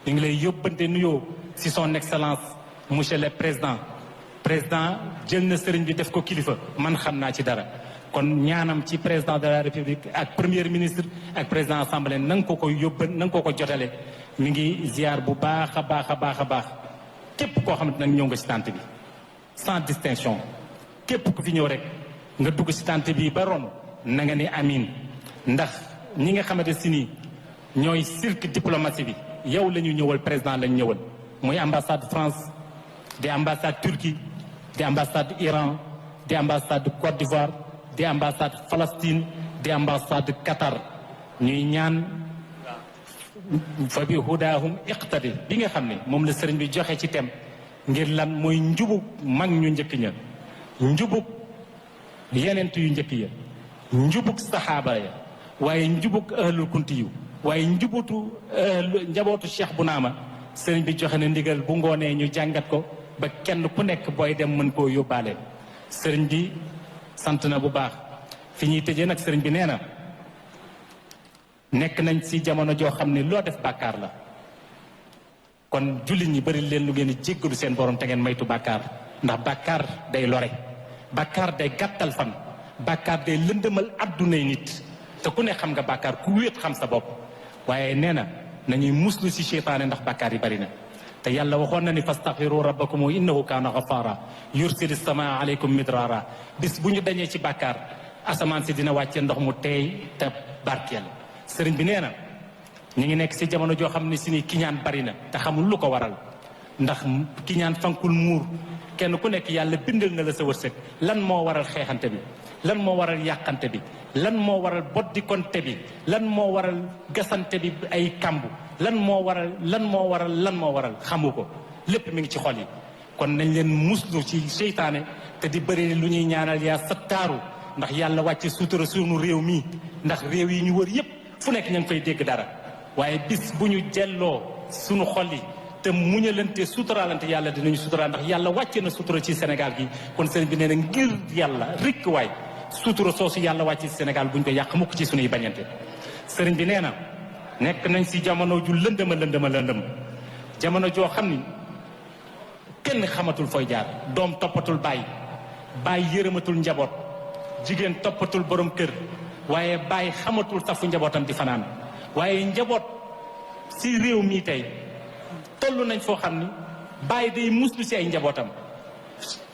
mi ngi lay yóbbante nuyoo si son excellence monsieur le président jël na sëriñ bi def ko kilifa man xam naa ci dara kon ñaanam ci président de la république ak premier ministre ak président assemblée na nga ko koy yóbban na nga ko ko jotale mi ngi ziar bu baax a baax a baax a baax képp koo xamante nag ñëw nga si tànt bi sans distinction képp ku fi ñëw rek nga dugg si tànt bi ba ron na nga ni amin ndax ñi nga xamante si nii ñooy cirque diplomatie bi yow la ñu ñëwal président lañ ñëwal muy ambassade France di ambassade Turquie di ambassade Iran di ambassade Côte d'Ivoire di ambassade Palestine di ambassade Qatar ñuy ñaan fa bi hudaahum iqtadi bi nga xam ne moom la sëriñ bi joxe ci tem ngir lan mooy njubug mag ñu njëkk ña njubug yenent yu njëkk ya njubug saxaaba ya waaye njubug ahlul kunti yu waaye njabootu Cheikh Bounama sëriñ bi joxe na ndigal bu ngoonee ñu jàngat ko ba kenn ku nekk booy dem mën koo yóbbaale sëriñ bi sant na bu baax fi ñuy tëjee nag sëriñ bi nee na nekk nañ ci jamono joo xam ne loo def bàkkaar la kon jullit ñi bari leen lu ngeen di jéggalu seen borom te ngeen maytu bàkkaar ndax bàkkaar day lore bàkkaar day gàttal fan bàkkaar day lëndëmal addunay nit te ku ne xam nga bàkkaar ku wéet xam sa bopp waaye nee na nañuy muslu ci seytaane ndax bàkkaar yi bari na te yàlla waxoon na ni fastaghfiru rabbakum innahu kaana ghaffara yursilis samaa aleykum midrara bis bu ñu dañee ci bàkkaar asamaan si dina wàcce ndox mu teey te barkeel sëriñ bi nee na ñu ngi nekk ci jamono joo xam ne si ni kiñaan bari na te xamul lu ko waral ndax kiñaan fankul muur kenn ku nekk yàlla bindal na la sa wërsëg lan moo waral xeexante bi lan moo waral yàqante bi lan moo waral boddikonte bi lan moo waral gasante bi ay kambu lan moo waral xamu ko lépp mi ngi ci xol yi kon nañ leen muslu ci seytaane te di bëri lu ñuy ñaanal yaa sattaaru ndax yàlla wàcce sutura sunu réew mi ndax réew yi ñu wër yépp fu nekk ña ngi fay dégg dara waaye bis bu ñu jelloo sunu xol yi te muñalante suturaalante yàlla dinañu suturaal ndax yàlla wàcce na sutura ci Sénégal gi kon sëriñ bi nee na ngir yàlla rikk waay sutura soosu yàlla wàcce ci Sénégal buñ ko yàq mukk ci sunuy bañante sëriñ bi nee na nekk nañ ci jamono ju lëndëm jamono joo xam ni kenn xamatul fooy jaar doom toppatul bàyyi yërëmatul njaboot jigéen toppatul borom kër waaye bàyyi xamatul safu njabootam di fanaan waaye njaboot ci réew mi tey toll nañ foo xam ni bàyyi day muslu ci ay njabootam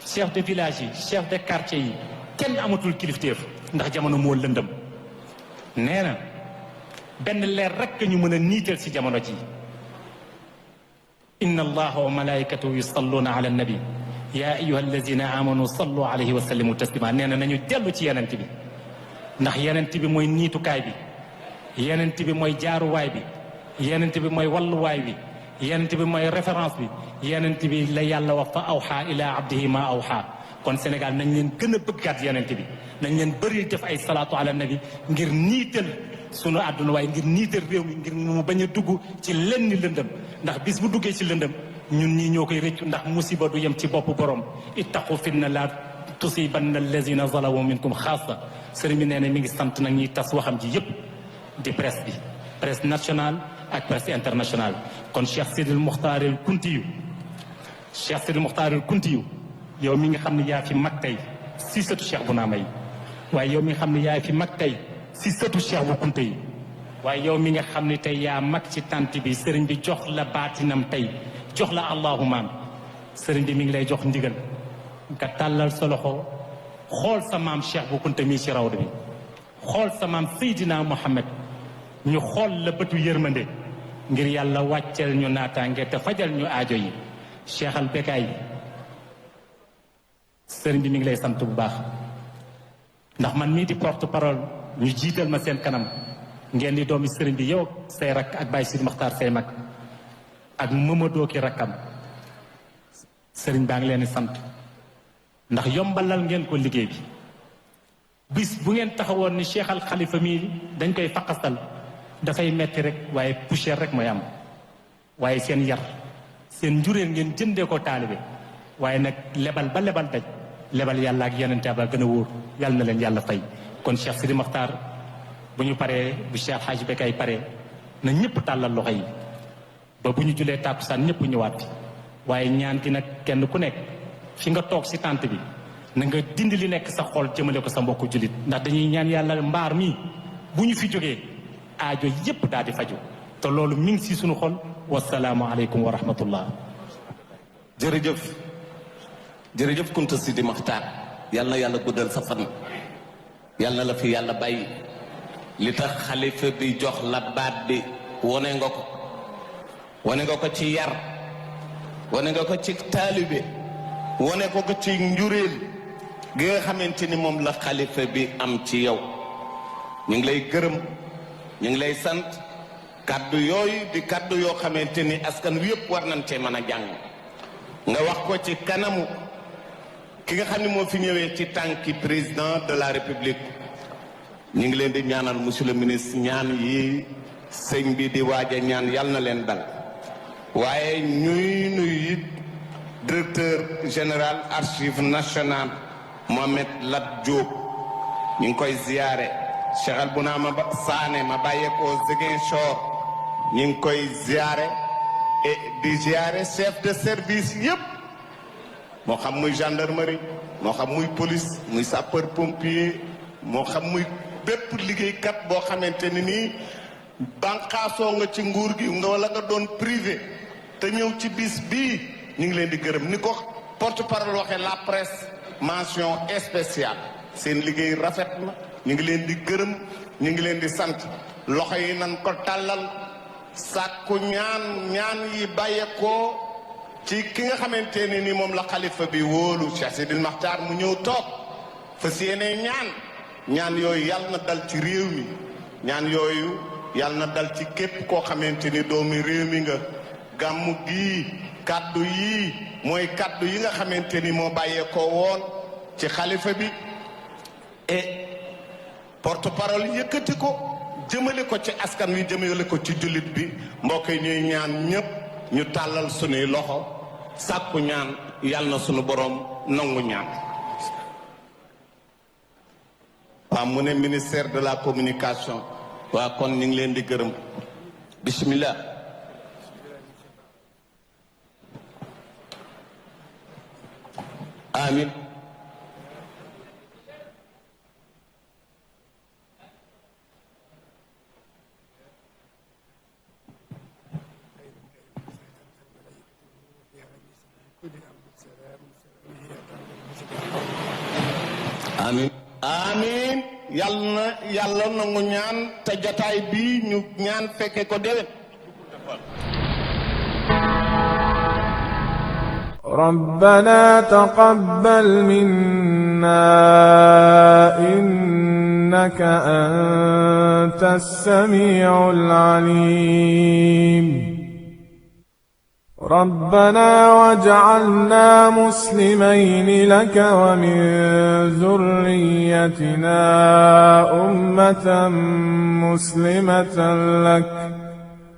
chef de village yi chef de quartier yi kenn amatul kilifteef ndax jamono moo lëndëm nee na benn leer rekk ñu mën a niital ci jamono ji inna allaha wa malaikatahu yusalluna ala nabi ya ayyuha allazina amanu sallu alayhi wa sallimu taslima nee na nañu dellu ci yenent bi ndax yenent bi mooy niitukaay bi yenent bi mooy jaaruwaay bi yenent bi mooy walluwaay bi yenent bi mooy référence bi yenent bi la yàlla wax fa awxa ila abdihi ma awxa kon Sénégal nañ leen gën a bëggaat yenent bi nañ leen bëri def ay salaatu ala nabi ngir niital sunu àdduna waaye ngir niital réew mi ngir mu bañ a dugg ci lenn lëndëm ndax bis bu duggee ci lëndëm ñun ñii ñoo koy rëccu ndax musiba du yem ci bopp borom ittaqu fitna la tusibanna allazina zalamu minkum xaasa sëriñ bi nee na mi ngi sant nag ñuy tas waxam ji yépp di presse bi presse nationale ak presse internationale kon Cheikh Sidil Muxtaar al Kuntiyu Cheikh Sidil Muxtaar al Kuntiyu yow mi nga xam ne yaa fi mag tey si sëtu Cheikh Bounama yi waaye yow mi nga xam ne yaa fi mag tey si sëtu Cheikh bu Kunta yi waaye yow mi nga xam ne tey yaa mag ci tant bi sëriñ bi jox la baatinam tey jox la allahumma sëriñ bi mi ngi lay jox ndigal nga tàllal sa loxo xool sa maam Cheikh bu Kunta mii ci rawdu bi xool sa maam Seydina Muhammad ñu xool la bëtu yërmande ngir yàlla wàcceel ñu naataange te fajal ñu aajo yi Cheikh al Bekaay sëriñ bi mi ngi lay sant bu baax ndax man mii di porte parole ñu jiital ma seen kanam ngeen di doomi sëriñ bi yow say rak ak Baye Sidi Maxtaar say mag ak Mamadou ki rakkam sëriñ baa ngi leen di sant ndax yombalal ngeen ko liggéey bi bis bu ngeen taxawoon ni Cheikh Al Khalifa mii dañ koy faqastal dafay metti rek waaye poussière rek mooy am waaye seen yar seen njureel ngeen jëndee ko taalibe waaye nag lebal ba lebal daj lebal yàlla ak yenente ba gën a wóor yàlla na leen yàlla fay kon Cheikh Sidi Makhtar bu ñu paree bu Cheikh Hadj Bekay paree na ñëpp tàllal loxo yi ba bu ñu julee tàkkusaan ñëpp ñëwaat waaye ñaan gi nag kenn ku nekk fi nga toog si tànt bi na nga dindi li nekk sa xol jëmale ko sa mbokku jullit ndax dañuy ñaan yàlla mbaar mi bu ñu fi jógee aajo yépp daal di faju te loolu mi ngi si suñu xol wasalaamu aleykum wa rahmatullah jërëjëf Kunta Sidi Makhtar yal na yàlla guddal sa fan yal na la fi yàlla bàyyi li tax xalifa bi jox la baat bi wone nga ko ci yar wane nga ko ci taalibe wane ko ci njuréel gi nga xamante ni moom la xalifa bi am ci yow ñu ngi lay gërëm ñu ngi lay sant kàddu yooyu di kàddu yoo xamante ni askan wi yëpp war nañ cee mën a jàng nga wax ko ci kanamu ki nga xam ne moo fi ñëwee ci tànki président de la république ñu ngi leen di ñaanal monsieur le ministre ñaan yi sëñ bi di waaj a ñaan yal na leen dal waaye ñuy nuyu it directeur général archive nationale Mohamed Lat Diop ñu ngi koy ziyaare Cheikh Albounama Sané ma bàyyeekoo Ziguinchor ñu ngi koy ziyaare et di ziyaare chef de service yëpp moo xam muy gendarmerie moo xam muy police muy sapeur pompier moo xam muy bépp liggéeykat boo xamante ni nii banqaasoo nga ci nguur gi nga wala nga doon privé te ñëw ci bis bii ñu ngi leen di gërëm ni ko porte-parole waxee la presse mention spéciale seen liggéey rafet na ñu ngi leen di gërëm ñu ngi leen di sant loxo yi nan ko tàllal sàkku ñaan yi bàyyeekoo ci ki nga xamante ne ni moom la xalifa bi wóolu Cheikh Sidil Makhtar mu ñëw toog fas yéene ñaan yooyu yàlla na dal ci réew mi ñaan yooyu yàlla na dal ci képp koo xamante ni doomi réew mi nga gàmmu gii kàddu yii mooy kàddu yi nga xamante ni moo bàyyeekoo woon ci xalifa bi et porte-parole yëkkati ko jëmale ko ci askan wi jëmale ko ci jullit bi mbokk yi ñuy ñaan ñëpp ñu tàllal sunuy loxo sàkku ñaan yàlla na sunu borom nangu ñaan waaw mu ne ministère de la communication waa kon ñu ngi leen di gërëm bismillah amin amin amin yàlla nangu ñaan te jataay bi ñu ñaan fekke ko déwén ربنا تقبل منا إنك أنت السميع العليم ربنا واجعلنا مسلمين لك ومن ذريتنا أمة مسلمة لك